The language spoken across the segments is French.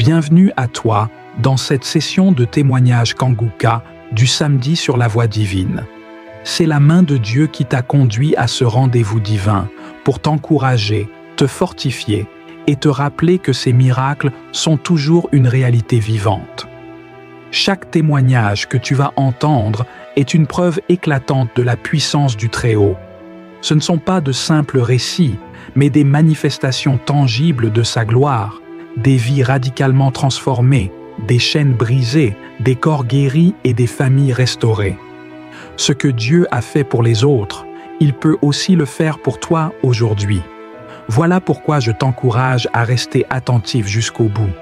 Bienvenue à toi dans cette session de témoignage Kanguka du samedi sur la voie divine. C'est la main de Dieu qui t'a conduit à ce rendez-vous divin pour t'encourager, te fortifier et te rappeler que ces miracles sont toujours une réalité vivante. Chaque témoignage que tu vas entendre est une preuve éclatante de la puissance du Très-Haut. Ce ne sont pas de simples récits, mais des manifestations tangibles de sa gloire, des vies radicalement transformées, des chaînes brisées, des corps guéris et des familles restaurées. Ce que Dieu a fait pour les autres, il peut aussi le faire pour toi aujourd'hui. Voilà pourquoi je t'encourage à rester attentif jusqu'au bout.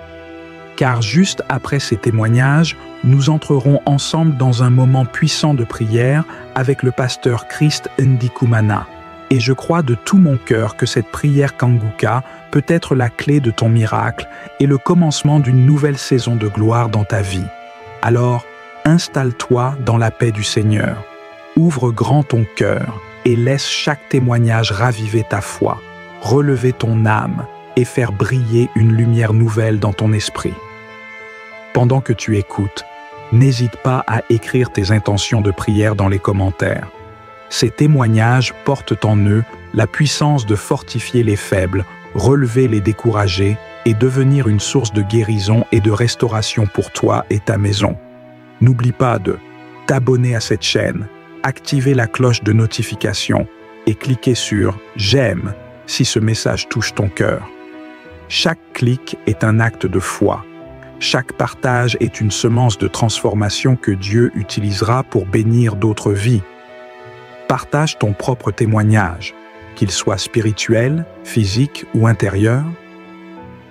Car juste après ces témoignages, nous entrerons ensemble dans un moment puissant de prière avec le pasteur Christ Ndikumana. Et je crois de tout mon cœur que cette prière Kanguka peut être la clé de ton miracle et le commencement d'une nouvelle saison de gloire dans ta vie. Alors, installe-toi dans la paix du Seigneur. Ouvre grand ton cœur et laisse chaque témoignage raviver ta foi, relever ton âme et faire briller une lumière nouvelle dans ton esprit. Pendant que tu écoutes, n'hésite pas à écrire tes intentions de prière dans les commentaires. Ces témoignages portent en eux la puissance de fortifier les faibles, relever les découragés et devenir une source de guérison et de restauration pour toi et ta maison. N'oublie pas de t'abonner à cette chaîne, activer la cloche de notification et cliquer sur « J'aime » si ce message touche ton cœur. Chaque clic est un acte de foi. Chaque partage est une semence de transformation que Dieu utilisera pour bénir d'autres vies. Partage ton propre témoignage, qu'il soit spirituel, physique ou intérieur,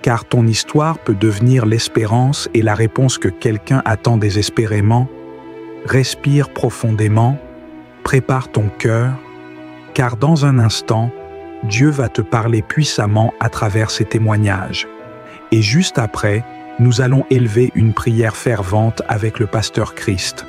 car ton histoire peut devenir l'espérance et la réponse que quelqu'un attend désespérément. Respire profondément, prépare ton cœur, car dans un instant, Dieu va te parler puissamment à travers ces témoignages. Et juste après, nous allons élever une prière fervente avec le pasteur Christ.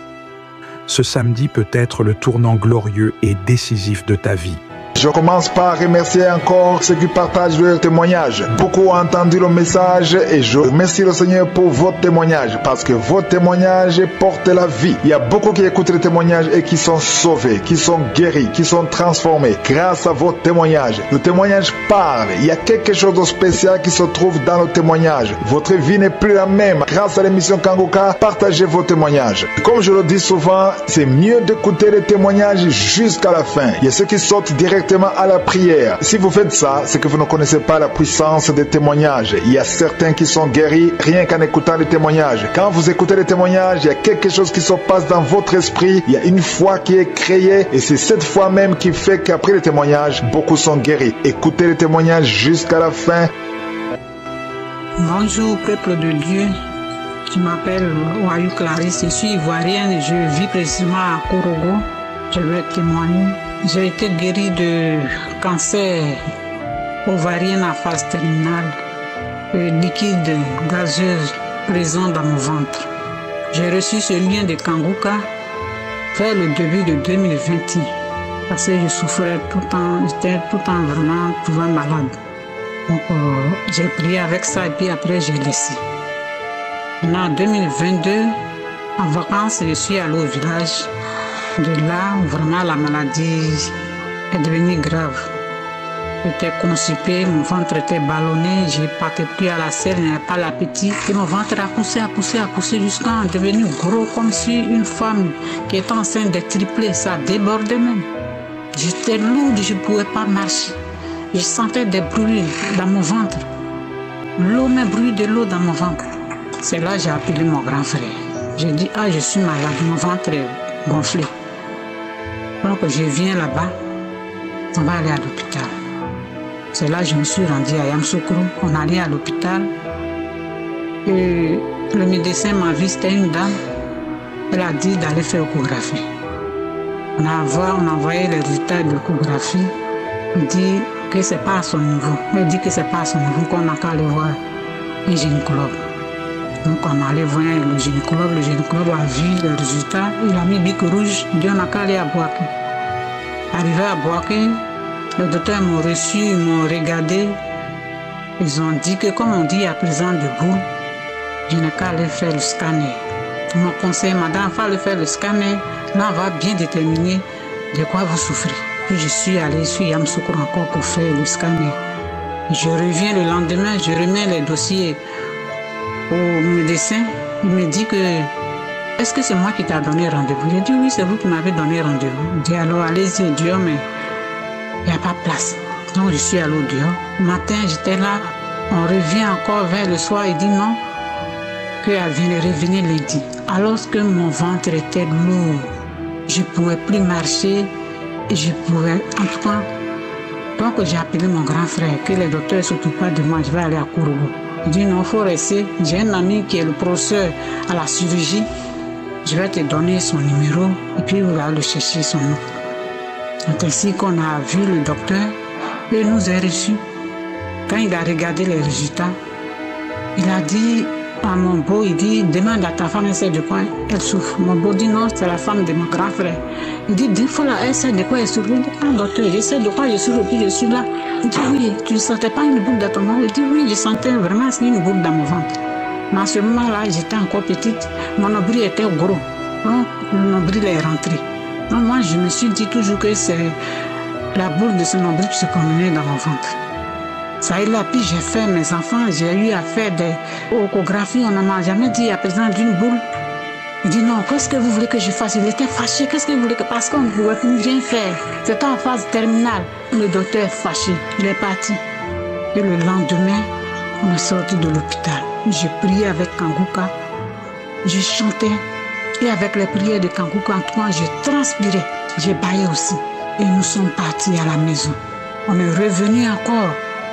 Ce samedi peut être le tournant glorieux et décisif de ta vie. Je commence par remercier encore ceux qui partagent leur témoignage. Beaucoup ont entendu le message et je remercie le Seigneur pour votre témoignage parce que votre témoignage porte la vie. Il y a beaucoup qui écoutent les témoignages et qui sont sauvés, qui sont guéris, qui sont transformés grâce à votre témoignage. Le témoignage parle. Il y a quelque chose de spécial qui se trouve dans le témoignage. Votre vie n'est plus la même. Grâce à l'émission Kanguka, partagez vos témoignages. Comme je le dis souvent, c'est mieux d'écouter les témoignages jusqu'à la fin. Il y a ceux qui sortent directement à la prière. Si vous faites ça, c'est que vous ne connaissez pas la puissance des témoignages. Il y a certains qui sont guéris rien qu'en écoutant les témoignages. Quand vous écoutez les témoignages, il y a quelque chose qui se passe dans votre esprit. Il y a une foi qui est créée et c'est cette foi même qui fait qu'après les témoignages, beaucoup sont guéris. Écoutez les témoignages jusqu'à la fin. Bonjour peuple de Dieu. Je m'appelle Wayou Clarisse, je suis ivoirienne et je vis précisément à Korogo. Je vais témoigner. J'ai été guérie de cancer ovarien à phase terminale, liquide gazeux présent dans mon ventre. J'ai reçu ce lien de Kanguka vers le début de 2021 parce que je souffrais tout le temps, j'étais tout le temps vraiment souvent malade. Donc j'ai prié avec ça et puis après j'ai laissé. En 2022, en vacances, je suis allée au village. De là, vraiment, la maladie est devenue grave. J'étais constipée, mon ventre était ballonné, je ne partais plus à la selle, je n'avais pas l'appétit. Et mon ventre a poussé jusqu'à devenir gros, comme si une femme qui était enceinte de tripler, ça débordait même. J'étais lourde, je ne pouvais pas marcher. Je sentais des bruits dans mon ventre. L'eau, mes bruits de l'eau dans mon ventre. C'est là que j'ai appelé mon grand frère. J'ai dit, je suis malade, mon ventre est gonflé. Donc je viens là-bas, on va aller à l'hôpital. C'est là que je me suis rendue à Yamoussoukro. On allait à l'hôpital. Et le médecin m'a vu, c'était une dame. Elle a dit d'aller faire l'échographie. On a envoyé les résultats de l'échographie. Il dit que ce n'est pas à son niveau. Il dit que ce n'est pas à son niveau, qu'on n'a qu'à aller voir un gynécologue. Donc on allait voir le gynécologue a vu les résultats, il a mis bic rouge, Dieu n'a qu'à aller à Boaké. Arrivé à Boaké, les docteurs m'ont reçu, ils m'ont regardé. Ils ont dit que comme on dit à présent debout, je n'ai qu'à aller faire le scanner. On m'a conseillé, madame, il faut aller faire le scanner. Là, on va bien déterminer de quoi vous souffrez. Puis je suis allée sur Yamoussoukro encore pour faire le scanner. Je reviens le lendemain, je remets les dossiers au médecin. Il me dit que, est-ce que c'est moi qui t'ai donné rendez-vous? J'ai dit oui, c'est vous qui m'avez donné rendez-vous. Il dit alors allez-y au dehors, mais il n'y a pas de place. Donc je suis allée au dehors. Le matin, j'étais là. On revient encore vers le soir. Il dit non, qu'elle vient revenir lundi. Alors que mon ventre était lourd, je ne pouvais plus marcher. Et je pouvais, en tout cas, donc j'ai appelé mon grand frère, que les docteurs ne s'occupent pas de moi, je vais aller à Kourougou. Il dit non, il faut rester. J'ai un ami qui est le professeur à la chirurgie. Je vais te donner son numéro et puis vous allez le chercher son nom. C'est ainsi qu'on a vu le docteur et il nous a reçus. Quand il a regardé les résultats, il a dit à mon beau, il dit, demande à ta femme, elle sait de quoi elle souffre. Mon beau dit non, c'est la femme de mon grand frère. Il dit, des fois là, elle sait de quoi elle souffre. Il dit, ah docteur, je sais de quoi je souffre, puis je suis là. Il dit, oui, tu ne sentais pas une boule dans ton ventre? Il dit, oui, je sentais vraiment une boule dans mon ventre. Mais à ce moment-là, j'étais encore petite, mon nombril était gros. Donc, le nombril est rentré. Donc moi, je me suis dit toujours que c'est la boule de ce nombril qui se promenait dans mon ventre. Ça et là, puis j'ai fait mes enfants, j'ai eu à faire des échographies, on ne m'a jamais dit à présent d'une boule. Il dit non, qu'est-ce que vous voulez que je fasse? Il était fâché, qu'est-ce que vous voulez que... Parce qu'on ne pouvait plus rien faire. C'était en phase terminale. Le docteur est fâché, il est parti. Et le lendemain, on est sorti de l'hôpital. J'ai prié avec Kangouka, je chantais. Et avec les prières de Kangouka, en tout cas, j'ai transpiré, j'ai baillé aussi. Et nous sommes partis à la maison. On est revenu encore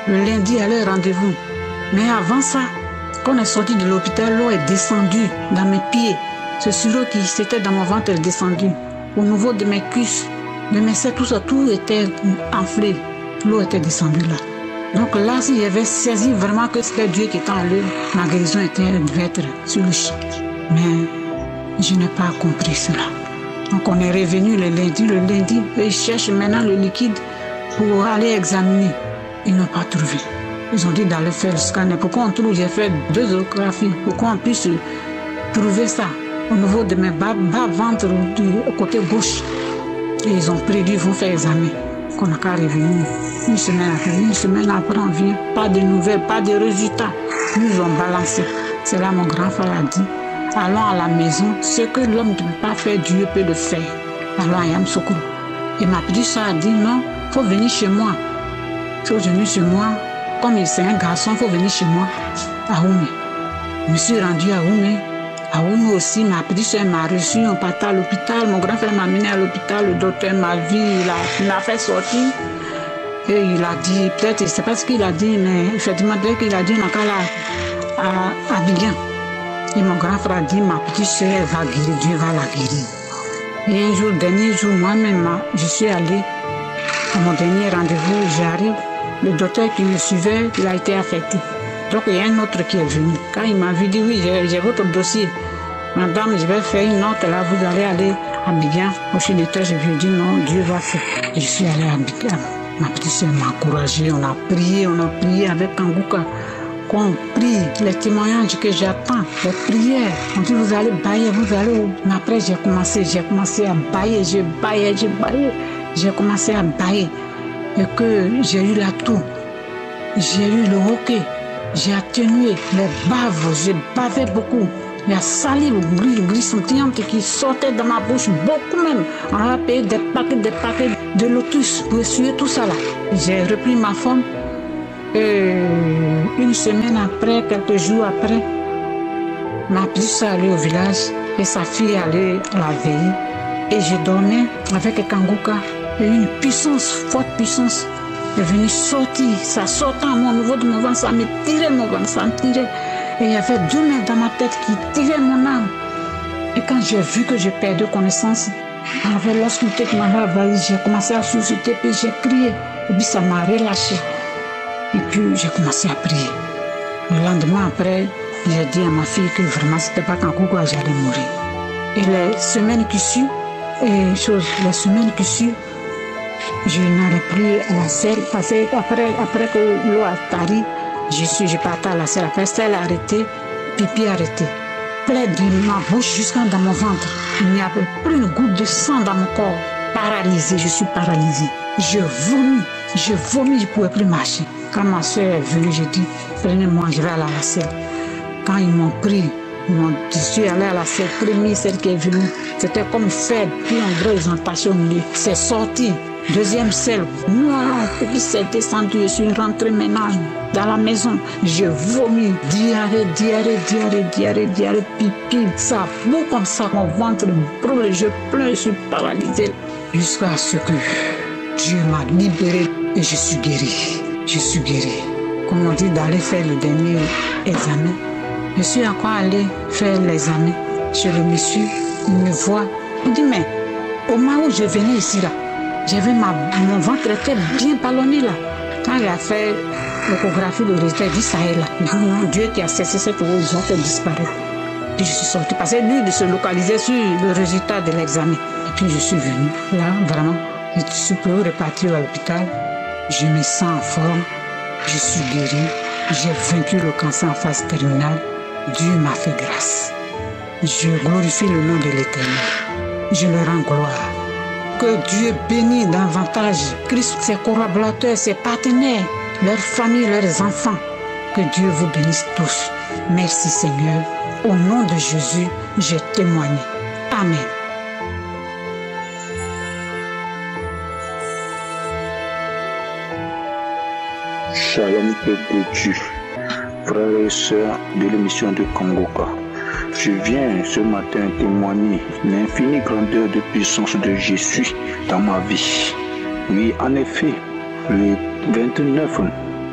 le lundi à leur rendez-vous. Mais avant ça, quand on est sorti de l'hôpital, l'eau est descendue dans mes pieds. Ce sirop qui était dans mon ventre est descendu. Au niveau de mes cuisses, de mes seins, tout ça, tout était enflé. L'eau était descendue là. Donc là, si j'avais saisi vraiment que c'était Dieu qui était en lui, ma guérison devait être sur le champ. Mais je n'ai pas compris cela. Donc on est revenu le lundi, ils cherchent maintenant le liquide pour aller examiner. Ils n'ont pas trouvé. Ils ont dit d'aller faire le scanner. Pourquoi on trouve? J'ai fait 2 échographies. Pourquoi on puisse trouver ça au niveau de mes bas ventre du côté gauche? Et ils ont prédit, ils vont faire examen. Qu'on n'a qu'à revenir. Une semaine après, on vient. Pas de nouvelles, pas de résultats. Ils ont balancé. C'est là mon grand frère a dit, allons à la maison. Ce que l'homme ne peut pas faire, Dieu peut le faire. Allons à Yamoussoukro. Et ma petite soeur a dit, non, il faut venir chez moi. Il faut venir chez moi. Comme c'est un garçon, il faut venir chez moi à Oumé. Je me suis rendue à Oumé. À Oumé aussi, ma petite soeur m'a reçu. On partait à l'hôpital. Mon grand frère m'a amené à l'hôpital. Le docteur m'a vu. Il m'a fait sortir. Et il a dit, peut-être, je ne sais pas ce qu'il a dit, mais effectivement, dès qu'il a dit, on a qu'à là à Abidjan. Et mon grand frère a dit, ma petite soeur va guérir. Dieu va la guérir. Et un jour, dernier jour, moi-même, je suis allée à mon dernier rendez-vous. J'arrive. Le docteur qui me suivait, il a été affecté. Donc il y a un autre qui est venu. Quand il m'a vu, dit oui, j'ai votre dossier. Madame, je vais faire une note là, vous allez aller à Abidjan. Au fil du temps, je lui ai dit non, Dieu va faire. Je suis allée à Abidjan. Ma petite soeur m'a encouragée, on a prié avec Kangouka. Qu'on prie, les témoignages que j'attends, les prières. On dit vous allez bailler, vous allez où? Mais après j'ai commencé à bailler, j'ai commencé à bailler. Et que j'ai eu la toux, j'ai eu le hoquet, j'ai atténué les baves, j'ai bavé beaucoup. Il y a salive glissante qui sortait dans ma bouche, beaucoup même. On a payé des paquets de lotus pour essuyer tout ça là. J'ai repris ma forme. Et une semaine après, quelques jours après, ma petite soeur allait au village et sa fille allait à la veille. Et je dormais avec Kangouka. Et une puissance, forte puissance, est venue sortir. Ça sortait à moi au niveau de mon ventre, ça me tirait mon ventre, ça me tirait. Et il y avait 2 mains dans ma tête qui tiraient mon âme. Et quand j'ai vu que je perdais connaissance, avec l'obscurité qui m'avait envahi, j'ai commencé à susciter, puis j'ai crié. Et puis ça m'a relâché. Et puis j'ai commencé à prier. Le lendemain après, j'ai dit à ma fille que vraiment c'était pas quand Koukou j'allais mourir. Et les semaines qui suivent, je n'allais plus à la selle parce que après que l'eau a tari, je partais à la selle. Après, celle a arrêté. pipi arrêté. Plaie de ma bouche jusqu'à dans mon ventre. Il n'y avait plus une goutte de sang dans mon corps. Paralysée, je suis paralysée. Je vomis, je ne pouvais plus marcher. Quand ma soeur est venue, j'ai dit, prenez-moi, je vais aller à la selle. Quand ils m'ont pris, je suis allée à la selle, première celle qui est venue, c'était comme faire, puis en gros, ils ont taché au milieu. C'est sorti. Deuxième selle, noir, puis c'est descendu, je suis rentrée maintenant dans la maison. Je vomis, diarrhée, pipi, ça boue comme ça, mon ventre brûle, je pleure, je suis paralysée. Jusqu'à ce que Dieu m'a libérée et je suis guérie. Je suis guérie. Comme on dit d'aller faire le dernier examen. Je suis encore allée faire l'examen chez le monsieur. Il me voit. Il dit, mais au moment où je venais ici, là, j'avais mon ventre était bien ballonné là. Quand il a fait l'échographie, le résultat, il dit ça est là. Mon Dieu qui a cessé cette eau, ils ont fait disparaître. Puis je suis sortie. Parce que lui, de se localiser sur le résultat de l'examen. Et puis je suis venue. Là, vraiment, je suis pour repartir à l'hôpital. Je me sens en forme. Je suis guérie. J'ai vaincu le cancer en phase terminale. Dieu m'a fait grâce. Je glorifie le nom de l'Éternel. Je le rends gloire. Que Dieu bénisse davantage Christ, ses collaborateurs, ses partenaires, leurs familles, leurs enfants. Que Dieu vous bénisse tous. Merci Seigneur. Au nom de Jésus, j'ai témoigné. Amen. Shalom peuple de Dieu, frères et sœurs de l'émission de Kangoka. Je viens ce matin témoigner l'infinie grandeur de puissance de Jésus dans ma vie. Oui, en effet, le 29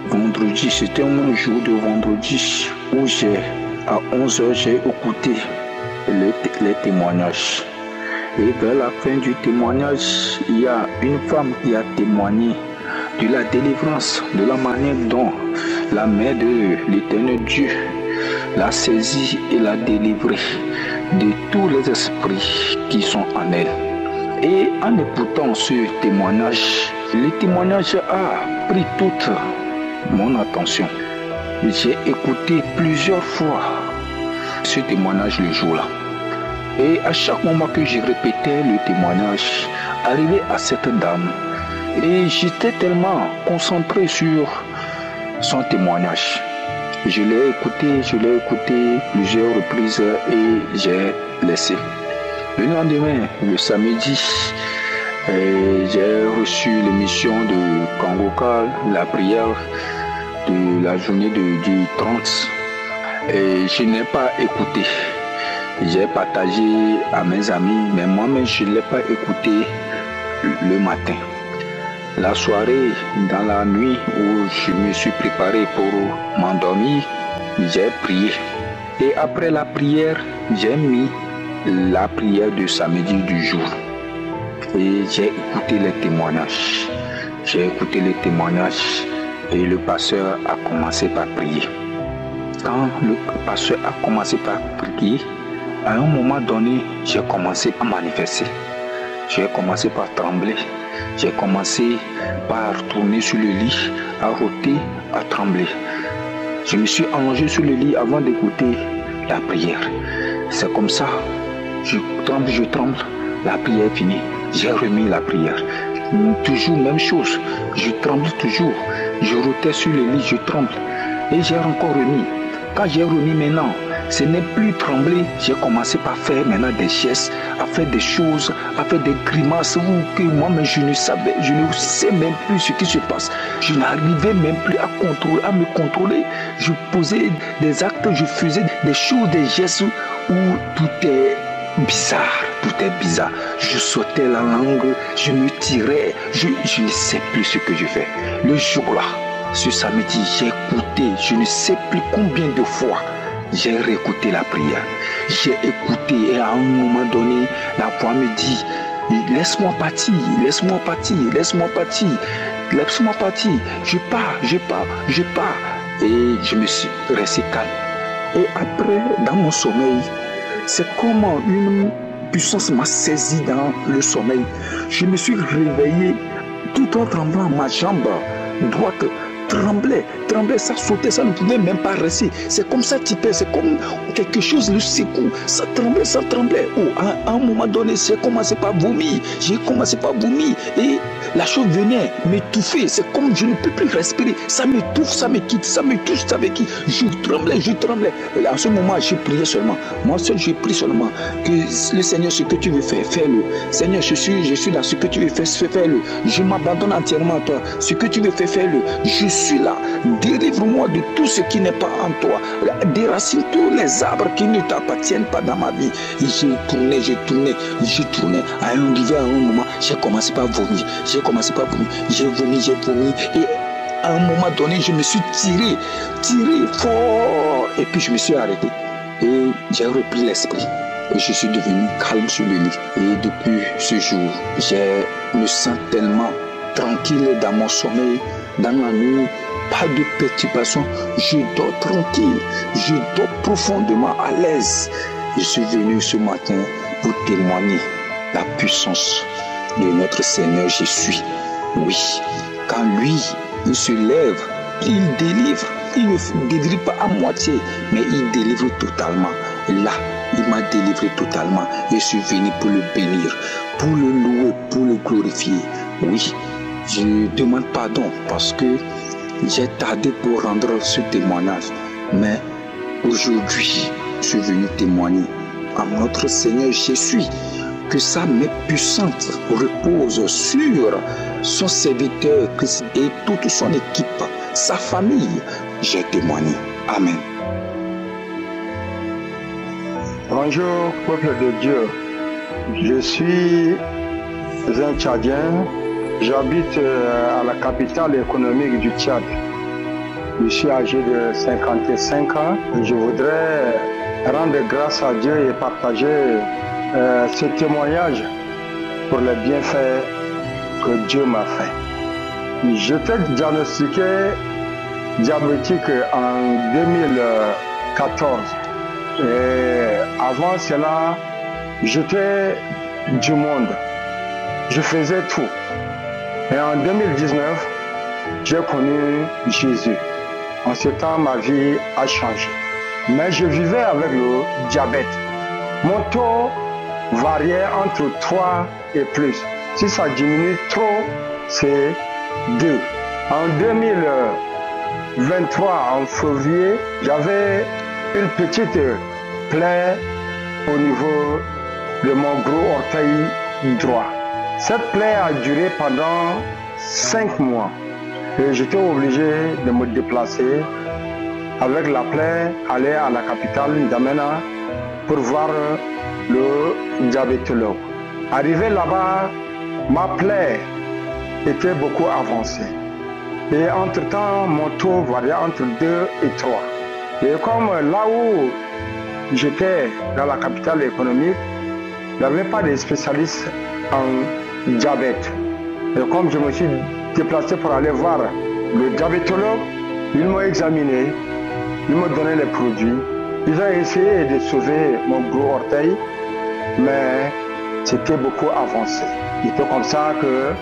vendredi, c'était mon jour de vendredi où à 11h, j'ai écouté les témoignages. Et vers la fin du témoignage, il y a une femme qui a témoigné de la délivrance, de la manière dont la main de l'Éternel Dieu l'a saisie et l'a délivrée de tous les esprits qui sont en elle. Et en écoutant ce témoignage, le témoignage a pris toute mon attention. J'ai écouté plusieurs fois ce témoignage le jour-là. Et à chaque moment que je répétais le témoignage, arrivé à cette dame, et j'étais tellement concentré sur son témoignage. Je l'ai écouté plusieurs reprises et j'ai laissé. Le lendemain, le samedi, j'ai reçu l'émission de Kangoka, la prière de la journée du 30. Et je n'ai pas écouté. J'ai partagé à mes amis, mais moi-même je ne l'ai pas écouté le matin. La soirée, dans la nuit où je me suis préparé pour m'endormir, j'ai prié. Et après la prière, j'ai mis la prière de samedi du jour. Et j'ai écouté les témoignages. J'ai écouté les témoignages et le pasteur a commencé par prier. Quand le pasteur a commencé par prier, à un moment donné, j'ai commencé à manifester. J'ai commencé par trembler. J'ai commencé par tourner sur le lit, à rôter, à trembler. Je me suis allongé sur le lit avant d'écouter la prière. C'est comme ça, je tremble, la prière est finie. J'ai remis la prière. Toujours même chose, je tremble toujours. Je rôtais sur le lit, je tremble. Et j'ai encore remis. Quand j'ai remis maintenant, ce n'est plus trembler, j'ai commencé par faire maintenant des gestes, à faire des choses, à faire des grimaces que moi-même je ne sais même plus ce qui se passe. Je n'arrivais même plus à me contrôler. Je posais des actes, je faisais des choses, des gestes où tout est bizarre, Je sautais la langue, je me tirais, je ne sais plus ce que je fais. Le jour-là, ce samedi, j'ai écouté, je ne sais plus combien de fois. J'ai réécouté la prière. J'ai écouté et à un moment donné, la voix me dit, laisse-moi partir. Je pars. Et je me suis resté calme. Et après, dans mon sommeil, c'est comme une puissance m'a saisi dans le sommeil. Je me suis réveillé tout en tremblant, ma jambe droite tremblait, ça sautait, ça ne pouvait même pas rester. C'est comme ça, c'est comme quelque chose le secoue. Ça tremblait. Oh, à un moment donné, j'ai commencé par vomir. Et la chose venait m'étouffer. C'est comme je ne peux plus respirer. Ça m'étouffe, ça me quitte, ça me touche, ça me quitte. Je tremblais. Et à ce moment, j'ai prié seulement. Moi seul, j'ai prié seulement que le Seigneur, ce que tu veux faire, fais-le. Seigneur, je suis là. Ce que tu veux faire, fais-le. Je m'abandonne entièrement à toi. Ce que tu veux faire, fais-le. Je suis là. Délivre-moi de tout ce qui n'est pas en toi. Déracine tous les arbres qui ne t'appartiennent pas dans ma vie. Et j'ai tourné. À un moment, j'ai commencé par vomir. J'ai vomi. Et à un moment donné, je me suis tiré fort. Et puis je me suis arrêté. Et j'ai repris l'esprit. Et je suis devenu calme sur le lit. Et depuis ce jour, je me sens tellement tranquille dans mon sommeil, dans la nuit. Pas de perturbation. Je dors tranquille. Je dors profondément à l'aise. Je suis venu ce matin pour témoigner la puissance de notre Seigneur Jésus. Oui, quand lui, il se lève, il délivre. Il ne délivre pas à moitié, mais il délivre totalement. Là, il m'a délivré totalement. Je suis venu pour le bénir, pour le louer, pour le glorifier. Oui, je demande pardon parce que j'ai tardé pour rendre ce témoignage. Mais aujourd'hui, je suis venu témoigner à notre Seigneur Jésus que sa main puissante repose sur son serviteur Christ et toute son équipe, sa famille. J'ai témoigné. Amen. Bonjour, peuple de Dieu. Je suis un Tchadien. J'habite à la capitale économique du Tchad. Je suis âgé de 55 ans. Je voudrais rendre grâce à Dieu et partager ce témoignage pour les bienfaits que Dieu m'a fait. J'étais diagnostiqué diabétique en 2014. Et avant cela, j'étais du monde. Je faisais tout. Et en 2019, j'ai connu Jésus. En ce temps, ma vie a changé. Mais je vivais avec le diabète. Mon taux variait entre 3 et plus. Si ça diminue trop, c'est 2. En 2023, en février, j'avais une petite plaie au niveau de mon gros orteil droit. Cette plaie a duré pendant 5 mois et j'étais obligé de me déplacer avec la plaie, aller à la capitale N'Djamena pour voir le diabétologue. Arrivé là-bas, ma plaie était beaucoup avancée et entre-temps, mon taux variait entre 2 et 3. Et comme là où j'étais dans la capitale économique, il n'y avait pas de spécialistes en diabète. Et comme je me suis déplacé pour aller voir le diabétologue, ils m'ont examiné, ils m'ont donné les produits. Ils ont essayé de sauver mon gros orteil, mais c'était beaucoup avancé. C'était comme ça que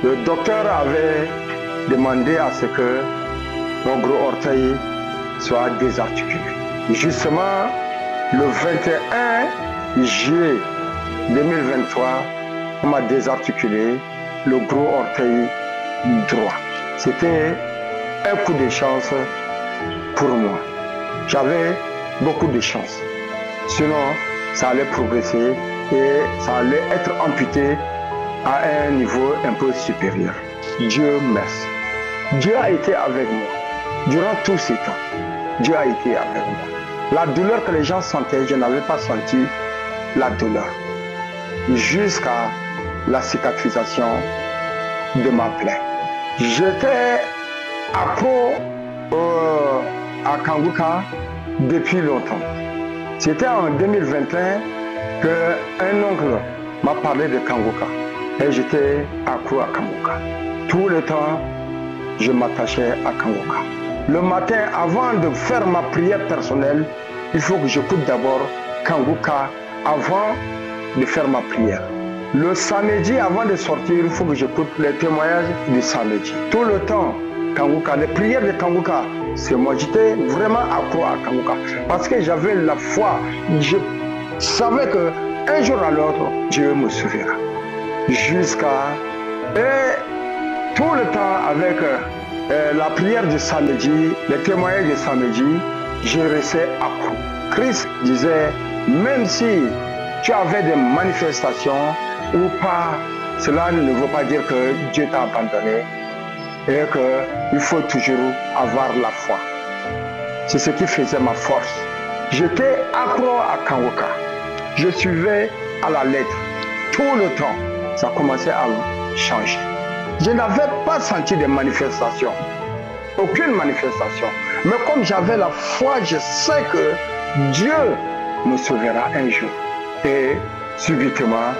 le docteur avait demandé à ce que mon gros orteil soit désarticulé. Justement, le 21 juillet 2023, on m'a désarticulé le gros orteil droit. C'était un coup de chance pour moi. J'avais beaucoup de chance. Sinon, ça allait progresser et ça allait être amputé à un niveau un peu supérieur. Dieu merci. Dieu a été avec moi durant tous ces temps. Dieu a été avec moi. La douleur que les gens sentaient, je n'avais pas senti la douleur. Jusqu'à la cicatrisation de ma plaie. J'étais accro à Kanguka depuis longtemps. C'était en 2021 qu'un oncle m'a parlé de Kanguka. Et j'étais accro à Kanguka. Tout le temps, je m'attachais à Kanguka. Le matin, avant de faire ma prière personnelle, il faut que j'écoute d'abord Kanguka avant de faire ma prière. Le samedi, avant de sortir, il faut que j'écoute les témoignages du samedi. Tout le temps, Kanguka, les prières de Kanguka, c'est moi. J'étais vraiment accro à Kanguka parce que j'avais la foi. Je savais qu'un jour à l'autre, Dieu me sauvera. Jusqu'à... Et tout le temps avec la prière du samedi, les témoignages du samedi, je restais accro. Christ disait, même si tu avais des manifestations ou pas, cela ne veut pas dire que Dieu t'a abandonné et qu'il faut toujours avoir la foi. C'est ce qui faisait ma force. J'étais accro à Kanguka. Je suivais à la lettre tout le temps. Ça commençait à changer. Je n'avais pas senti de manifestation. Aucune manifestation. Mais comme j'avais la foi, je sais que Dieu me sauvera un jour. Et subitement,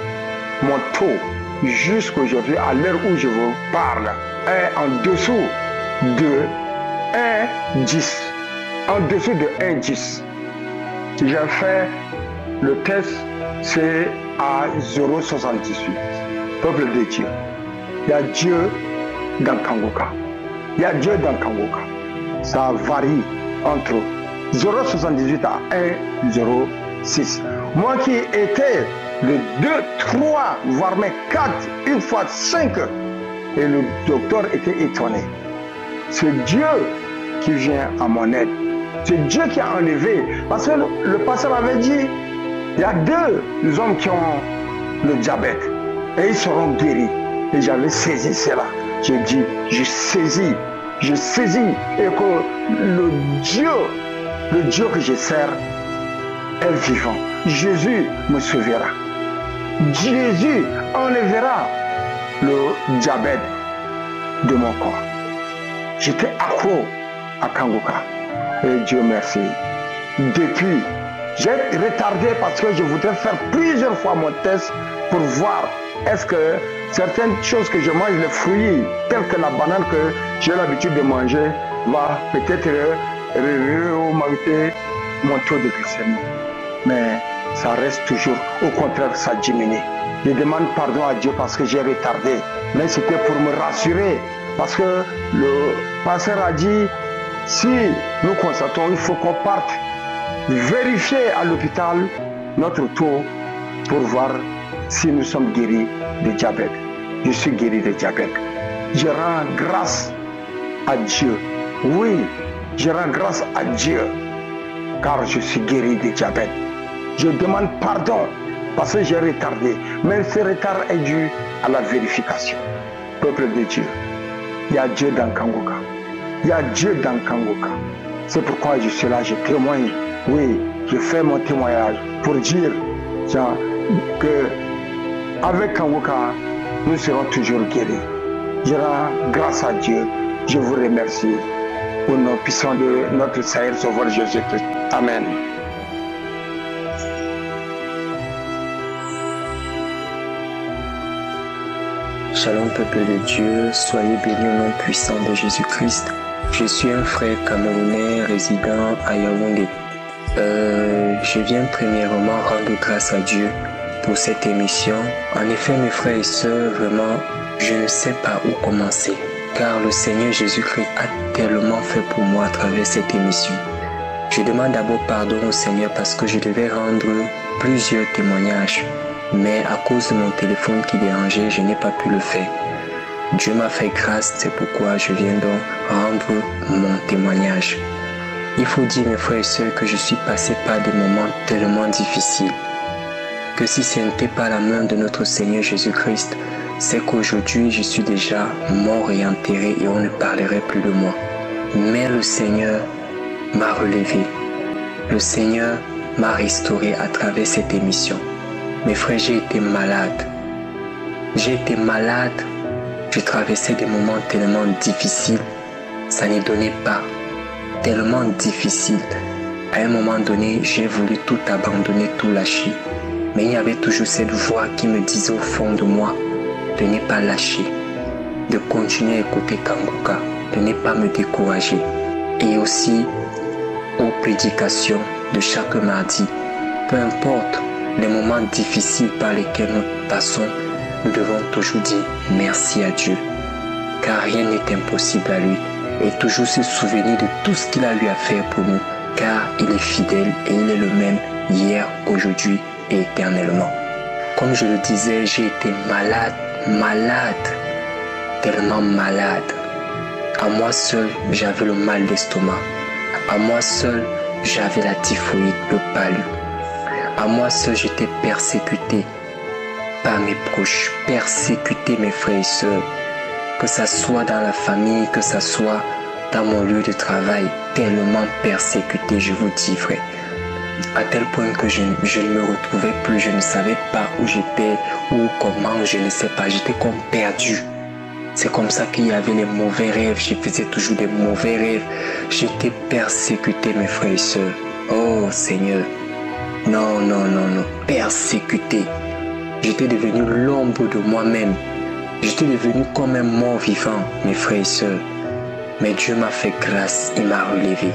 mon taux, jusqu'aujourd'hui, à l'heure où je vous parle, est en dessous de 1,10. En dessous de 1,10. J'ai fait le test, c'est à 0,78. Peuple de Dieu. Il y a Dieu dans Kanguka. Il y a Dieu dans Kanguka. Ça varie entre 0,78 à 1,06. Moi qui étais de 2, 3, voire même 4, une fois 5, et le docteur était étonné. C'est Dieu qui vient à mon aide. C'est Dieu qui a enlevé. Parce que le pasteur avait dit, il y a 2 hommes qui ont le diabète et ils seront guéris. Et j'avais saisi cela. J'ai dit, je saisis et que le Dieu que je sers est vivant. Jésus me sauvera. Jésus enlèvera le diabète de mon corps. J'étais accro à Kanguka. Et Dieu merci. Depuis, j'ai retardé parce que je voudrais faire plusieurs fois mon test pour voir est-ce que certaines choses que je mange, les fruits, tels que la banane que j'ai l'habitude de manger, va peut-être augmenter mon taux de glycémie. Mais ça reste toujours, au contraire, ça diminue. Je demande pardon à Dieu parce que j'ai retardé. Mais c'était pour me rassurer. Parce que le pasteur a dit, si nous constatons, il faut qu'on parte vérifier à l'hôpital notre taux pour voir si nous sommes guéris de diabète. Je suis guéri de diabète. Je rends grâce à Dieu. Oui, je rends grâce à Dieu car je suis guéri de diabète. Je demande pardon parce que j'ai retardé. Mais ce retard est dû à la vérification. Peuple de Dieu, il y a Dieu dans Kanguka. Il y a Dieu dans Kanguka. C'est pourquoi je suis là, je témoigne. Oui, je fais mon témoignage pour dire que avec Kanguka, nous serons toujours guéris. Je rends grâce à Dieu. Je vous remercie au nom puissant de notre Seigneur Sauveur Jésus-Christ. Amen. Shalom peuple de Dieu, soyez bénis au nom puissant de Jésus-Christ. Je suis un frère camerounais résident à Yaoundé. Je viens premièrement rendre grâce à Dieu pour cette émission. En effet, mes frères et sœurs, vraiment, je ne sais pas où commencer, car le Seigneur Jésus-Christ a tellement fait pour moi à travers cette émission. Je demande d'abord pardon au Seigneur parce que je devais rendre plusieurs témoignages, mais à cause de mon téléphone qui dérangeait, je n'ai pas pu le faire. Dieu m'a fait grâce, c'est pourquoi je viens donc rendre mon témoignage. Il faut dire, mes frères et sœurs, que je suis passé par des moments tellement difficiles, que si ce n'était pas la main de notre Seigneur Jésus-Christ, c'est qu'aujourd'hui je suis déjà mort et enterré et on ne parlerait plus de moi. Mais le Seigneur m'a relevé. Le Seigneur m'a restauré à travers cette émission. Mes frères, j'ai été malade. J'ai été malade. Je traversais des moments tellement difficiles. Ça n'y donnait pas. Tellement difficile. À un moment donné, j'ai voulu tout abandonner, tout lâcher. Mais il y avait toujours cette voix qui me disait au fond de moi de ne pas lâcher, de continuer à écouter Kanguka, de ne pas me décourager. Et aussi aux prédications de chaque mardi. Peu importe les moments difficiles par lesquels nous passons, nous devons toujours dire merci à Dieu. Car rien n'est impossible à lui. et toujours se souvenir de tout ce qu'il a eu à faire pour nous, car il est fidèle et il est le même hier, aujourd'hui et éternellement. Comme je le disais, j'ai été malade, tellement malade. À moi seul, j'avais le mal d'estomac. À moi seul, j'avais la typhoïde, le palu. À moi seul, j'étais persécuté par mes proches, persécuté mes frères et sœurs, que ça soit dans la famille, que ça soit dans mon lieu de travail, tellement persécuté, je vous dis vrai. À tel point que je ne me retrouvais plus, je ne savais pas où j'étais, ou comment, je ne sais pas, j'étais comme perdu. C'est comme ça qu'il y avait les mauvais rêves, je faisais toujours des mauvais rêves. J'étais persécuté, mes frères et sœurs. Oh Seigneur, non, persécuté. J'étais devenu l'ombre de moi-même. J'étais devenu comme un mort vivant, mes frères et sœurs. Mais Dieu m'a fait grâce, il m'a relevé.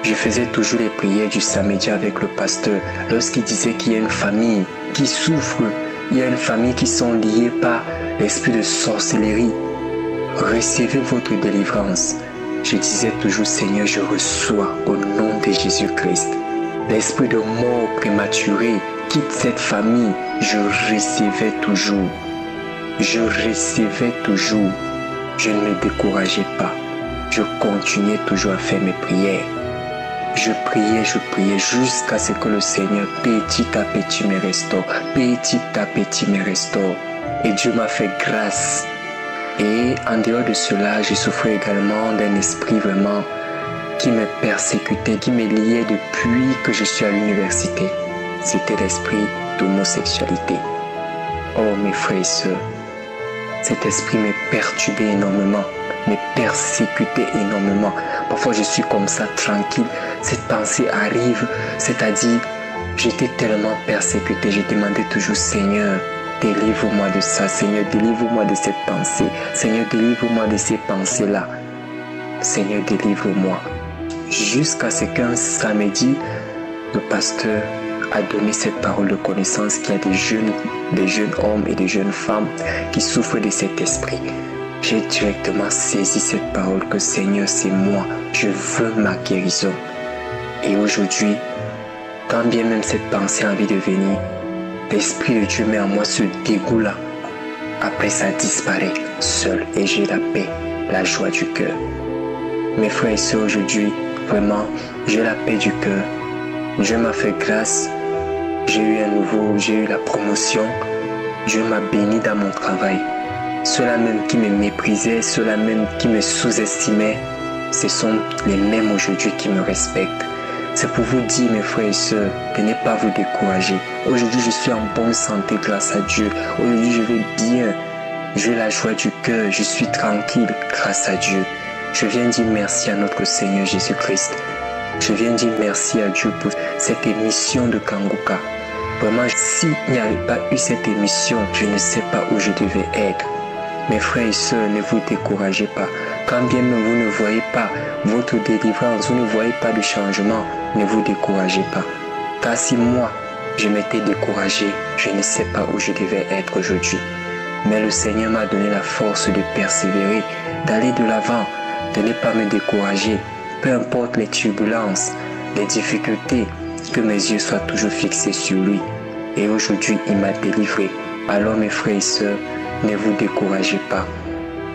Je faisais toujours les prières du samedi avec le pasteur lorsqu'il disait qu'il y a une famille qui souffre, il y a une famille qui sont liées par l'esprit de sorcellerie. Recevez votre délivrance. Je disais toujours, Seigneur, je reçois au nom de Jésus-Christ. L'esprit de mort prématurée quitte cette famille. Je recevais toujours. Je recevais toujours. Je ne me décourageais pas. Je continuais toujours à faire mes prières. Je priais jusqu'à ce que le Seigneur petit à petit me restaure. Petit à petit me restaure. Et Dieu m'a fait grâce. Et en dehors de cela, j'ai souffert également d'un esprit vraiment qui me persécutait, qui me liait depuis que je suis à l'université. C'était l'esprit d'homosexualité. Oh mes frères et sœurs, cet esprit me perturbait énormément, me persécutait énormément. Parfois je suis comme ça, tranquille, cette pensée arrive, c'est-à-dire j'étais tellement persécuté, je demandais toujours, Seigneur, délivre-moi de ça, Seigneur, délivre-moi de cette pensée, Seigneur, délivre-moi de ces pensées-là, Seigneur, délivre-moi. Jusqu'à ce qu'un samedi, le pasteur a donné cette parole de connaissance qu'il y a des jeunes hommes et des jeunes femmes qui souffrent de cet esprit. J'ai directement saisi cette parole que Seigneur, c'est moi, je veux ma guérison. Et aujourd'hui, quand bien même cette pensée a envie de venir, l'Esprit de Dieu met en moi ce dégoût-là. Après ça disparaît seul et j'ai la paix, la joie du cœur. Mes frères et sœurs, aujourd'hui, vraiment, j'ai la paix du cœur. Dieu m'a fait grâce. J'ai eu la promotion. Dieu m'a béni dans mon travail. Ceux-là même qui me méprisaient, ceux-là même qui me sous-estimaient, ce sont les mêmes aujourd'hui qui me respectent. C'est pour vous dire, mes frères et sœurs, de ne pas vous décourager. Aujourd'hui, je suis en bonne santé grâce à Dieu. Aujourd'hui, je vais bien. J'ai la joie du cœur. Je suis tranquille grâce à Dieu. Je viens dire merci à notre Seigneur Jésus-Christ. Je viens dire merci à Dieu pour cette émission de Kanguka. Vraiment, s'il n'y avait pas eu cette émission, je ne sais pas où je devais être. Mes frères et sœurs, ne vous découragez pas. Quand bien même vous ne voyez pas votre délivrance, vous ne voyez pas de changement, ne vous découragez pas. Car si moi, je m'étais découragé, je ne sais pas où je devais être aujourd'hui. Mais le Seigneur m'a donné la force de persévérer, d'aller de l'avant, de ne pas me décourager. Peu importe les turbulences, les difficultés, que mes yeux soient toujours fixés sur lui. Et aujourd'hui, il m'a délivré. Alors mes frères et sœurs, ne vous découragez pas.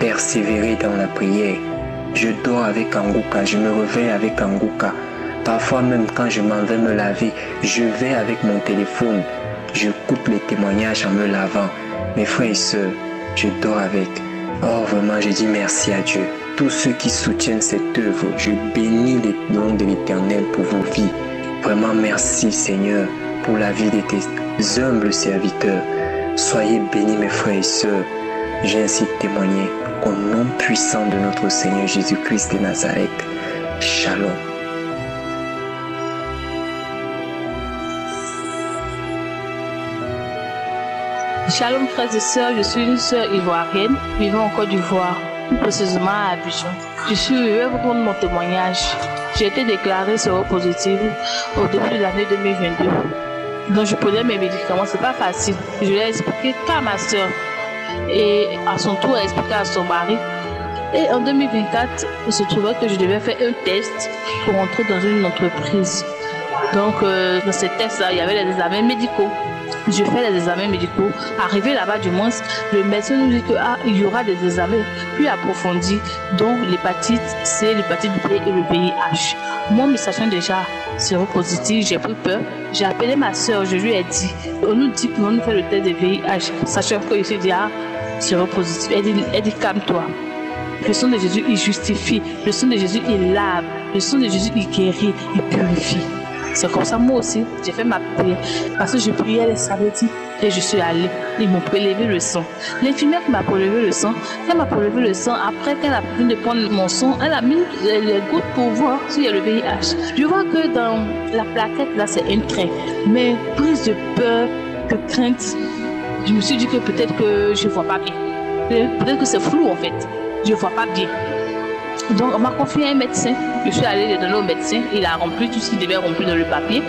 Persévérez dans la prière. Je dors avec Kanguka, je me réveille avec Kanguka. Parfois même quand je m'en vais me laver, je vais avec mon téléphone. Je coupe les témoignages en me lavant. Mes frères et sœurs, je dors avec. Oh vraiment, je dis merci à Dieu. Tous ceux qui soutiennent cette œuvre, je bénis le nom de l'Éternel pour vos vies. Vraiment merci Seigneur pour la vie de tes humbles serviteurs. Soyez bénis mes frères et sœurs. J'ai ainsi témoigné au nom puissant de notre Seigneur Jésus-Christ de Nazareth. Shalom. Shalom frères et sœurs, je suis une sœur ivoirienne vivant en Côte d'Ivoire, plus précisément à Abidjan. Je suis heureux pour mon témoignage. J'ai été déclarée séropositive au début de l'année 2022. Donc je prenais mes médicaments, c'est pas facile. Je l'ai expliqué qu'à ma sœur et à son tour elle a expliqué à son mari. Et en 2024, il se trouvait que je devais faire un test pour entrer dans une entreprise. Donc, dans ces tests-là, il y avait les examens médicaux. Je fais les examens médicaux. Arrivé là-bas, du moins, le médecin nous dit qu'il y aura des examens plus approfondis, dont l'hépatite C, l'hépatite B et le VIH. Moi, me sachant déjà séropositif, j'ai pris peur. J'ai appelé ma soeur, je lui ai dit, on nous dit qu'on nous fait le test de VIH, sachant que je suis déjà séropositif. Elle dit calme-toi. Le sang de Jésus, il justifie. Le sang de Jésus, il lave. Le sang de Jésus, il guérit, il purifie. C'est comme ça, moi aussi, j'ai fait ma prière. Parce que je priais les samedis et je suis allée. Ils m'ont prélevé le sang. L'infirmière qui m'a prélevé le sang, elle m'a prélevé le sang. Après qu'elle a fini de prendre mon sang, elle a mis les gouttes pour voir s'il y a le VIH. Je vois que dans la plaquette, là, c'est un trait. Mais plus de peur que crainte, je me suis dit que peut-être que je ne vois pas bien. Peut-être que c'est flou, en fait. Je ne vois pas bien. Donc, on m'a confié à un médecin. Je suis allée les donner au médecin. Il a rempli tout ce qu'il devait remplir dans le papier.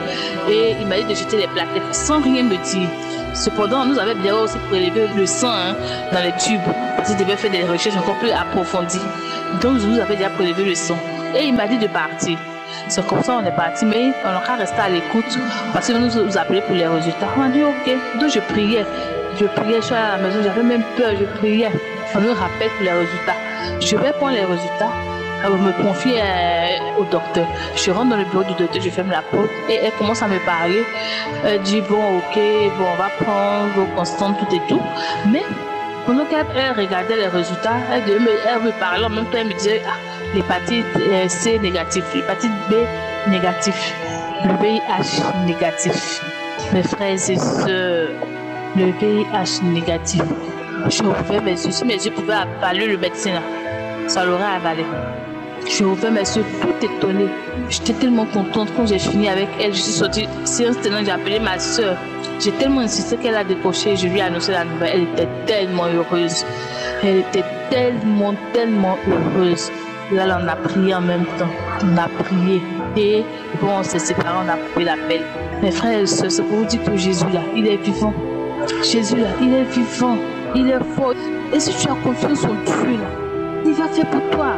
Et il m'a dit de jeter les plaquettes sans rien me dire. Cependant, nous avions bien aussi prélevé le sang dans les tubes. Parce qu'il devait faire des recherches encore plus approfondies. Donc, nous avions déjà prélevé le sang. Et il m'a dit de partir. C'est comme ça on est parti. Mais on a qu'à rester à l'écoute. Parce que nous appelait pour les résultats. On m'a dit OK. Donc, je priais. Je suis à la maison. J'avais même peur. Je priais. On nous rappelle pour les résultats. Je vais prendre les résultats. Elle me confie au docteur. Je rentre dans le bureau du docteur, je ferme la porte et elle commence à me parler. Elle dit bon, ok, bon, on va prendre vos constantes, tout et tout. Mais pendant qu'elle regardait les résultats, elle me parlait en même temps, elle me disait l'hépatite C négatif, l'hépatite B négatif, le VIH négatif. Mes frères et sœurs, le VIH négatif. Je ouvrais mes yeux. Si mes yeux pouvaient avaler le médecin là, ça l'aurait avalé. Je ouvrais mes yeux tout étonnée. J'étais tellement contente quand j'ai fini avec elle. Je suis sortie, séance tenante, j'ai appelé ma soeur. J'ai tellement insisté qu'elle a décroché. Je lui ai annoncé la nouvelle. Elle était tellement heureuse. Elle était tellement heureuse. Là, on a prié en même temps. On a prié. Et bon, on s'est séparés, on a coupé l'appel. Mes frères et sœurs, c'est pour vous dire que Jésus là, il est vivant. Jésus là, il est vivant. Il est fort. Et si tu as confiance en Dieu là, il va faire pour toi.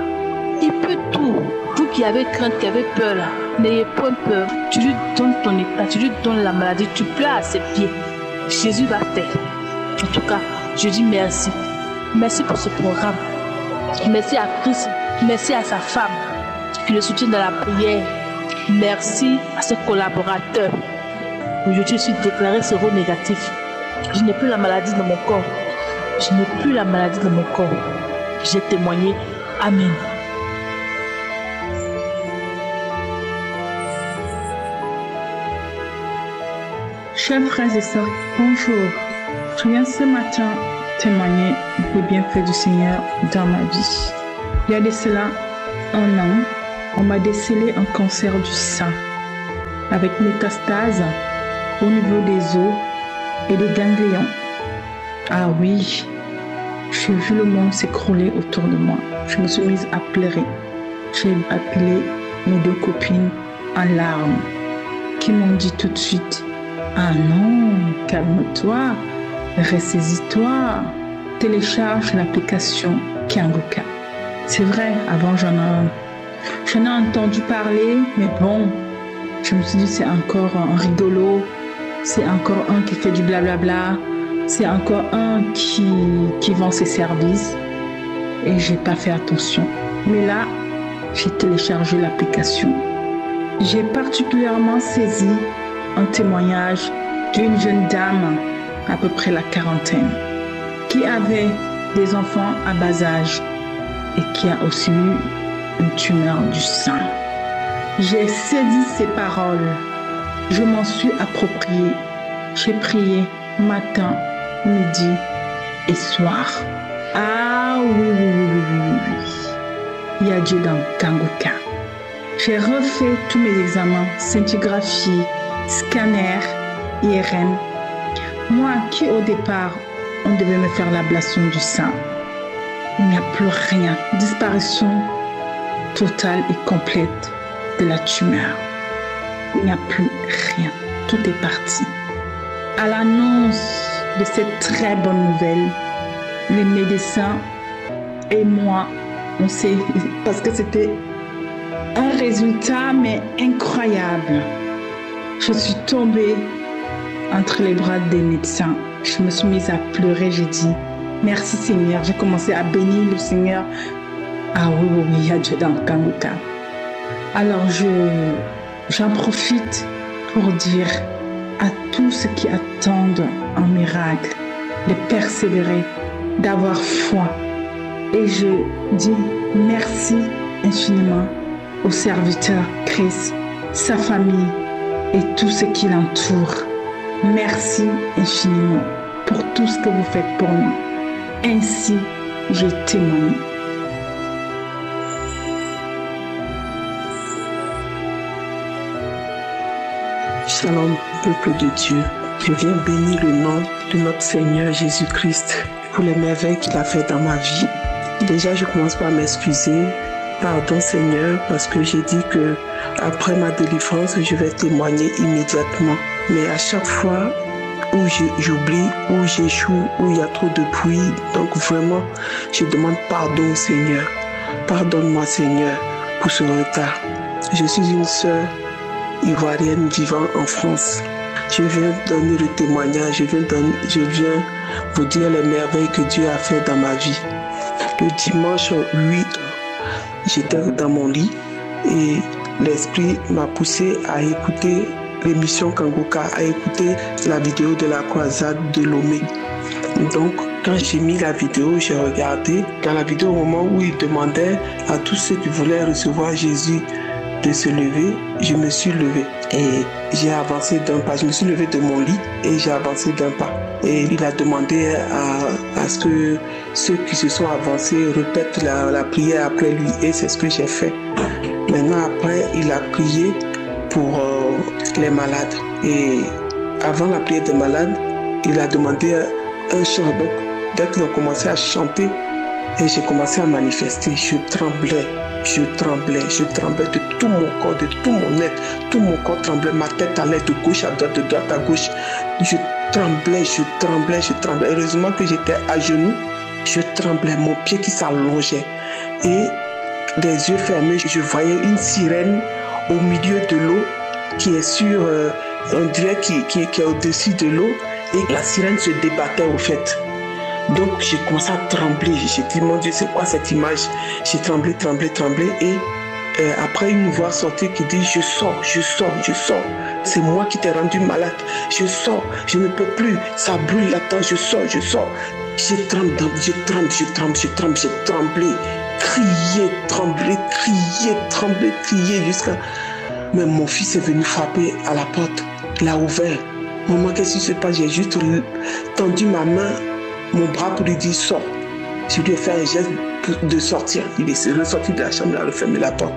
Il peut tout. Vous qui avez crainte, qui avez peur là, n'ayez point peur. Tu lui donnes ton état, tu lui donnes la maladie, tu pleures à ses pieds. Jésus va faire. En tout cas, je dis merci. Merci pour ce programme. Merci à Christ. Merci à sa femme qui le soutient dans la prière. Merci à ses collaborateurs. Aujourd'hui, je suis déclarée séronégatif. Je n'ai plus la maladie dans mon corps. Je n'ai plus la maladie dans mon corps. J'ai témoigné. Amen. Chers frères et sœurs, bonjour. Je viens ce matin témoigner des bienfaits du Seigneur dans ma vie. Il y a de cela 1 an, on m'a décelé un cancer du sein avec métastase au niveau des os et des ganglions. Ah oui, j'ai vu le monde s'écrouler autour de moi. Je me suis mise à pleurer. J'ai appelé mes 2 copines en larmes qui m'ont dit tout de suite: ah non, calme-toi, ressaisis-toi, télécharge l'application Kanguka. C'est vrai, avant j'en ai entendu parler, mais bon, je me suis dit c'est encore un rigolo, c'est encore un qui fait du blablabla, c'est encore un qui vend ses services et j'ai pas fait attention. Mais là, j'ai téléchargé l'application. J'ai particulièrement saisi un témoignage d'une jeune dame, à peu près la quarantaine, qui avait des enfants à bas âge et qui a aussi eu une tumeur du sein. J'ai saisi ces paroles, je m'en suis appropriée. J'ai prié matin, midi et soir. Ah oui. Il y a Dieu dans Kanguka. J'ai refait tous mes examens, scintigraphie, scanner, IRM. Moi qui au départ, on devait me faire l'ablation du sein. Il n'y a plus rien. Disparition totale et complète de la tumeur. Il n'y a plus rien. Tout est parti. À l'annonce de cette très bonne nouvelle, les médecins et moi, On sait, parce que c'était un résultat, mais incroyable. Je suis tombée entre les bras des médecins. Je me suis mise à pleurer. J'ai dit, merci Seigneur. J'ai commencé à bénir le Seigneur. Ah oui, il y a Dieu dans le Kanguka. Alors, j'en profite pour dire à tous ceux qui attendent un miracle, de persévérer, d'avoir foi. Et je dis merci infiniment au serviteur Christ, sa famille et tout ce qui l'entoure. Merci infiniment pour tout ce que vous faites pour nous. Ainsi, je témoigne. Shalom, peuple de Dieu. Je viens bénir le nom de notre Seigneur Jésus-Christ pour les merveilles qu'il a fait dans ma vie. Déjà, je commence par m'excuser. Pardon Seigneur, parce que j'ai dit que après ma délivrance, je vais témoigner immédiatement. Mais à chaque fois où j'oublie, où j'échoue, où il y a trop de bruit, donc vraiment, je demande pardon au Seigneur. Pardonne-moi Seigneur pour ce retard. Je suis une sœur ivoirienne vivant en France. Je viens donner le témoignage, je viens vous dire les merveilles que Dieu a fait dans ma vie. Le dimanche 8, j'étais dans mon lit et l'Esprit m'a poussé à écouter l'émission Kanguka, à écouter la vidéo de la croisade de Lomé. Donc, quand j'ai mis la vidéo, j'ai regardé. Dans la vidéo, au moment où il demandait à tous ceux qui voulaient recevoir Jésus de se lever, je me suis levé et j'ai avancé d'un pas. Je me suis levé de mon lit et j'ai avancé d'un pas. Et il a demandé à ce que ceux qui se sont avancés répètent la prière après lui. Et c'est ce que j'ai fait. Maintenant, après, il a prié pour les malades. Et avant la prière des malades, il a demandé un chant. Donc, dès qu'ils ont commencé à chanter, et j'ai commencé à manifester, je tremblais de tout mon corps, de tout mon être. Tout mon corps tremblait, ma tête allait de gauche à droite, de droite à gauche. Je tremblais. Heureusement que j'étais à genoux, je tremblais, mon pied qui s'allongeait. Et des yeux fermés, je voyais une sirène au milieu de l'eau qui est sur un dieu qui est au-dessus de l'eau. Et la sirène se débattait au fait. Donc j'ai commencé à trembler. J'ai dit, mon Dieu, c'est quoi cette image? J'ai tremblé. Et après une voix sortit qui dit, je sors. C'est moi qui t'ai rendu malade. Je sors, je ne peux plus. Ça brûle, attends, je sors. J'ai tremblé. Crier jusqu'à... Mais mon fils est venu frapper à la porte. Il a ouvert. Maman, qu'est-ce qui se passe? J'ai juste tendu ma main, mon bras pour lui dire sors. Je lui ai fait un geste de sortir. Il est ressorti de la chambre, il a refermé la porte.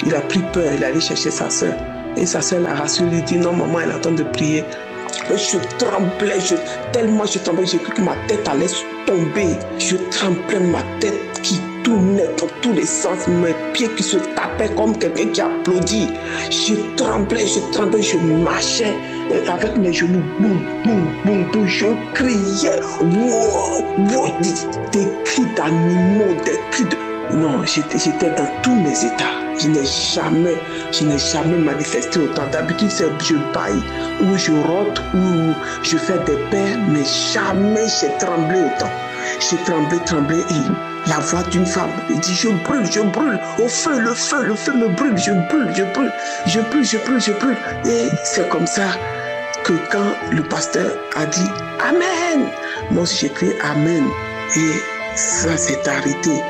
Il a pris peur, il est allé chercher sa soeur. Et sa soeur l'a rassuré, lui dit non maman, elle est en train de prier. Et je tremblais, tellement je tremblais, j'ai cru que ma tête allait tomber. Je tremblais, ma tête qui tournait dans tous les sens, mes pieds qui se tapaient comme quelqu'un qui applaudit. Je tremblais, je marchais avec mes genoux, boum, je criais, des cris d'animaux, des cris de... Non, j'étais dans tous mes états. Je n'ai jamais manifesté autant. D'habitude, je baille, ou je rote, ou je fais des paix, mais jamais j'ai tremblé autant. J'ai tremblé et la voix d'une femme dit je brûle, au feu, le feu me brûle, je brûle. Et c'est comme ça que quand le pasteur a dit Amen, moi aussi j'ai crié Amen. Et ça s'est arrêté.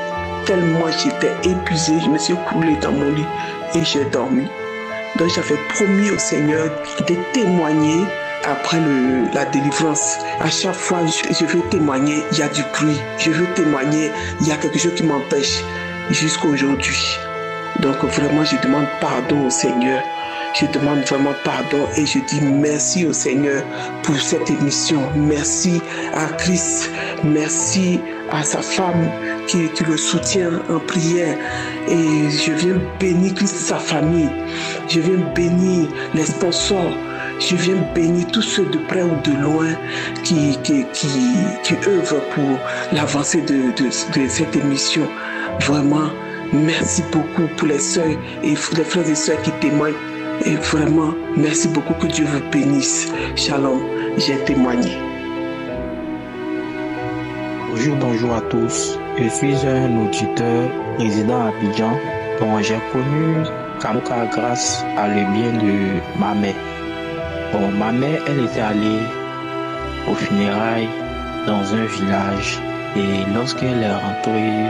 Tellement j'étais épuisé, je me suis coulé dans mon lit et j'ai dormi. Donc j'avais promis au Seigneur de témoigner après la délivrance. À chaque fois, je veux témoigner, il y a du bruit. Je veux témoigner, il y a quelque chose qui m'empêche jusqu'à aujourd'hui. Donc vraiment, je demande pardon au Seigneur. Je demande vraiment pardon et je dis merci au Seigneur pour cette émission. Merci à Christ. Merci à sa femme qui le soutient en prière. Et je viens bénir Christ et sa famille. Je viens bénir les sponsors. Je viens bénir tous ceux de près ou de loin qui œuvrent pour l'avancée de cette émission. Vraiment, merci beaucoup pour les sœurs et les frères et sœurs qui témoignent. Et vraiment, merci beaucoup, que Dieu vous bénisse. Shalom, j'ai témoigné. Bonjour à tous. Je suis un auditeur résident à Abidjan. Bon, j'ai connu Kamouka grâce à le bien de ma mère. Bon, ma mère, elle était allée aux funérailles dans un village. Et lorsqu'elle est rentrée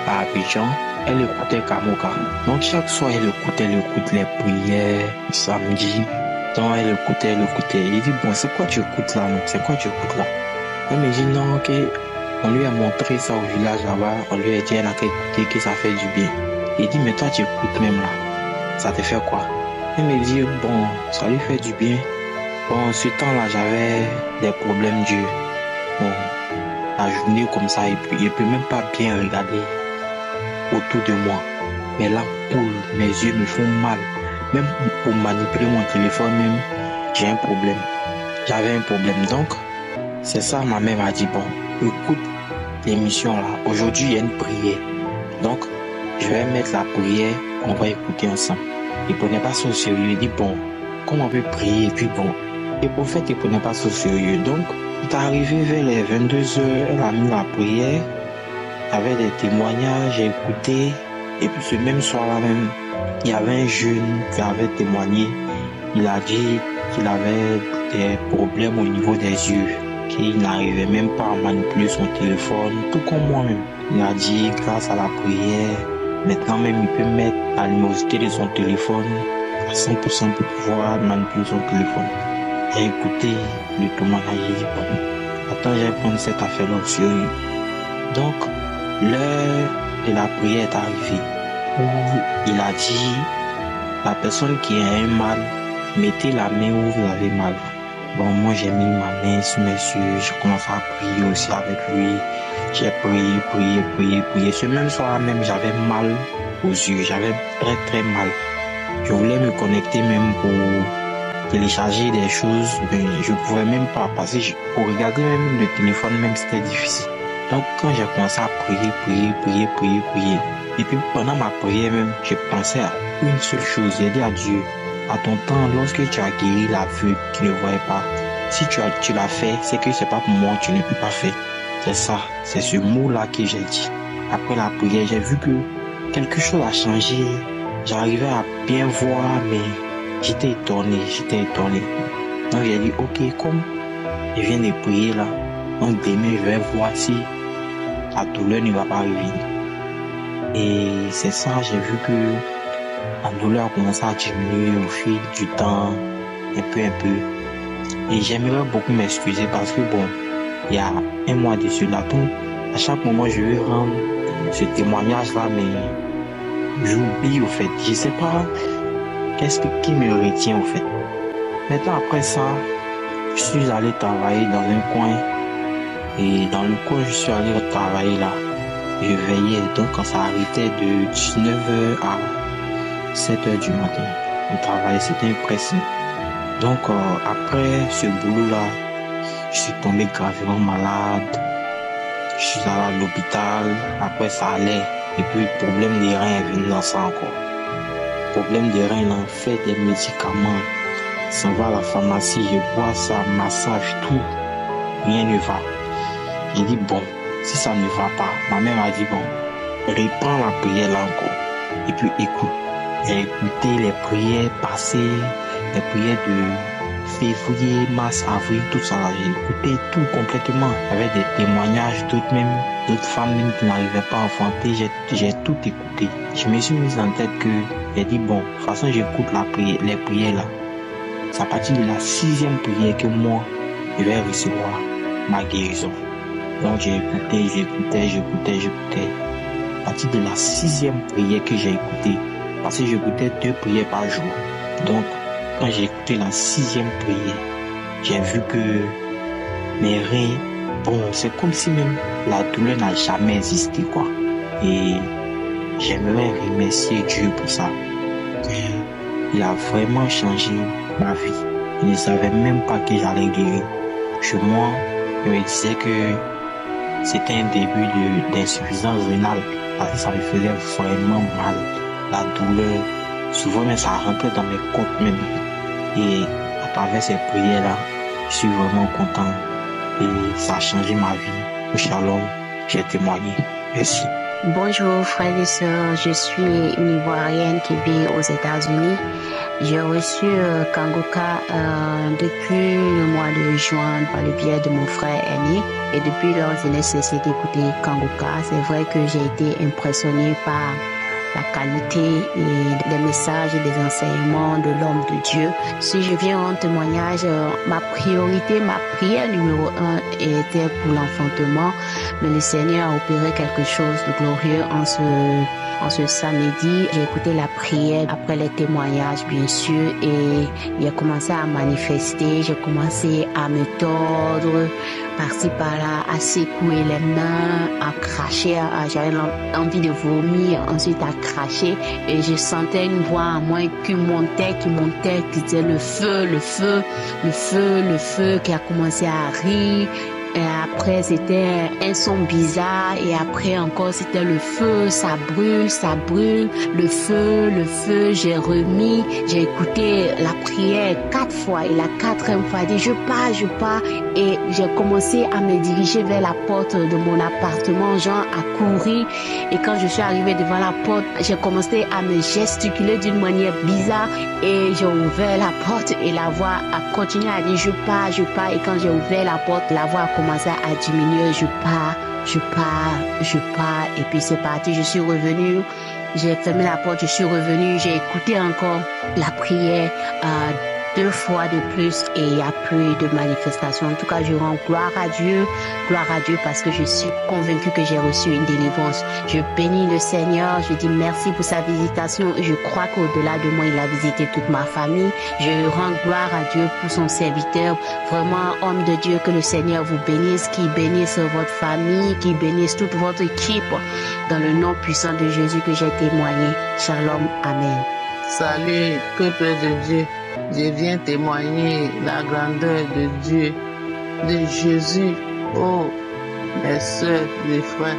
à Abidjan, elle écoutait Kamouka. Donc chaque soir, elle écoute les prières, samedi. Donc elle écoutait. Il dit, bon, c'est quoi tu écoutes là, non? C'est quoi tu écoutes là? Elle me dit, non, ok. On lui a montré ça au village là-bas. On lui a dit, elle n'a qu'à écouter, que ça fait du bien. Il dit, mais toi, tu écoutes même là. Ça te fait quoi? Elle me dit, bon, ça lui fait du bien. Bon, ce temps-là, j'avais des problèmes durs. Bon, la journée comme ça, il ne peut même pas bien regarder autour de moi. Mais là, mes yeux me font mal. Même pour manipuler mon téléphone, même, j'ai un problème. J'avais un problème. Donc, c'est ça, ma mère m'a dit, bon, écoute l'émission là. Aujourd'hui, il y a une prière. Donc, je vais mettre la prière, on va écouter ensemble. Il ne prenait pas ça au sérieux. Il dit, bon, comment on peut prier? Et puis bon, le prophète ne prenait pas ça au sérieux. Donc, il est arrivé vers les 22h, elle a mis la prière, avec des témoignages, j'ai écouté. Et puis ce même soir-là même, il y avait un jeune qui avait témoigné. Il a dit qu'il avait des problèmes au niveau des yeux, qu'il n'arrivait même pas à manipuler son téléphone, tout comme moi-même. Il a dit, grâce à la prière, maintenant même il peut mettre la luminosité de son téléphone à 100% pour pouvoir manipuler son téléphone. J'ai écouté le témoignage, j'ai dit, bon, attends, je vais prendre cette affaire-là au sérieux. Donc, l'heure de la prière est arrivée, où il a dit, la personne qui a un mal, mettez la main où vous avez mal. Bon, moi j'ai mis ma main sur mes yeux, j'ai commencé à prier aussi avec lui. J'ai prié. Ce même soir même, j'avais mal aux yeux, j'avais très mal. Je voulais me connecter même pour télécharger des choses, mais je pouvais même pas, parce que pour regarder même le téléphone même c'était difficile. Donc quand j'ai commencé à prier, et puis pendant ma prière même, je pensais à une seule chose, j'ai dit à Dieu, à ton temps, lorsque tu as guéri l'aveugle qui ne voyait pas, si tu l'as fait, c'est que c'est pas pour moi, tu ne peux pas faire. C'est ça, c'est ce mot-là que j'ai dit. Après la prière, j'ai vu que quelque chose a changé. J'arrivais à bien voir, mais j'étais étonné. Donc j'ai dit, ok, comme je viens de prier là, donc demain je vais voir si la douleur ne va pas revenir. Et c'est ça, j'ai vu que la douleur a commencé à diminuer au fil du temps, un peu. Et j'aimerais beaucoup m'excuser parce que bon, il y a un mois de cela, donc à chaque moment je vais rendre ce témoignage là, mais j'oublie au fait, je sais pas qu'est-ce qui me retient au fait. Maintenant après ça, je suis allé travailler dans un coin, et dans le coin je suis allé travailler là, je veillais, donc quand ça arrêtait de 19h à 7h du matin, on travaillait, c'était impressionnant. Donc après ce boulot là, je suis tombé gravement malade, je suis allé à l'hôpital, après ça allait, et puis le problème des reins est venu dans ça encore. Problème des reins, on fait des médicaments, ça va à la pharmacie, je bois ça, massage, tout, rien ne va. J'ai dit bon, si ça ne va pas, ma mère m'a dit bon, reprends la prière là encore, et puis écoute. J'ai écouté les prières passées, les prières de février, mars, avril, tout ça là. J'ai écouté tout complètement. Il y avait des témoignages, d'autres femmes même qui n'arrivaient pas à enfanter. J'ai tout écouté. Je me suis mis en tête que j'ai dit bon, de toute façon j'écoute les prières là. C'est à partir de la 6e prière que moi, je vais recevoir ma guérison. Donc j'ai écouté. À partir de la 6e prière que j'ai écoutée, parce que j'écoutais 2 prières par jour. Donc, quand j'ai écouté la 6e prière, j'ai vu que mes reins, bon, c'est comme si même la douleur n'a jamais existé, quoi. Et j'aimerais remercier Dieu pour ça. Il a vraiment changé ma vie. Je ne savais même pas que j'allais guérir. Chez moi, je me disais que c'était un début d'insuffisance rénale. parce que ça me faisait vraiment mal. La douleur, souvent mais ça rentrait dans mes côtes même. Et à travers ces prières-là, je suis vraiment content et ça a changé ma vie. Au Shalom, j'ai témoigné. Merci. Bonjour frères et sœurs, je suis une Ivoirienne qui vit aux États-Unis. J'ai reçu Kangoka depuis le mois de juin par le biais de mon frère aîné. Et depuis lors, je n'ai cessé d'écouter Kangoka. C'est vrai que j'ai été impressionnée par la qualité et des messages et des enseignements de l'homme de Dieu. Si je viens en témoignage, ma priorité, ma prière numéro 1 était pour l'enfantement, mais le Seigneur a opéré quelque chose de glorieux en ce samedi. J'ai écouté la prière après les témoignages, bien sûr, et j'ai commencé à manifester, j'ai commencé à me tordre par-ci par-là, à secouer les mains, à cracher, j'avais envie de vomir, ensuite à cracher, et je sentais une voix en moi qui montait, qui disait le feu, le feu, le feu, le feu, qui a commencé à rire. Et après, c'était un son bizarre. Et après encore, c'était le feu. Ça brûle, le feu. J'ai remis, j'ai écouté la prière 4 fois. Et la 4e fois, j'ai dit, je pars. Et j'ai commencé à me diriger vers la porte de mon appartement, genre à courir. Et quand je suis arrivée devant la porte, j'ai commencé à me gesticuler d'une manière bizarre. Et j'ai ouvert la porte et la voix a continué à dire, je pars. Et quand j'ai ouvert la porte, la voix a commencé à diminuer, je pars, et puis c'est parti, je suis revenue, j'ai fermé la porte, je suis revenue, j'ai écouté encore la prière 2 fois de plus et il n'y a plus de manifestation. En tout cas, je rends gloire à Dieu parce que je suis convaincue que j'ai reçu une délivrance. Je bénis le Seigneur, je dis merci pour sa visitation et je crois qu'au-delà de moi, il a visité toute ma famille. Je rends gloire à Dieu pour son serviteur. Vraiment, homme de Dieu, que le Seigneur vous bénisse, qu'il bénisse votre famille, qu'il bénisse toute votre équipe dans le nom puissant de Jésus que j'ai témoigné. Shalom, amen. Salut, peuple de Dieu. Je viens témoigner la grandeur de Dieu, de Jésus. Oh, mes soeurs, mes frères,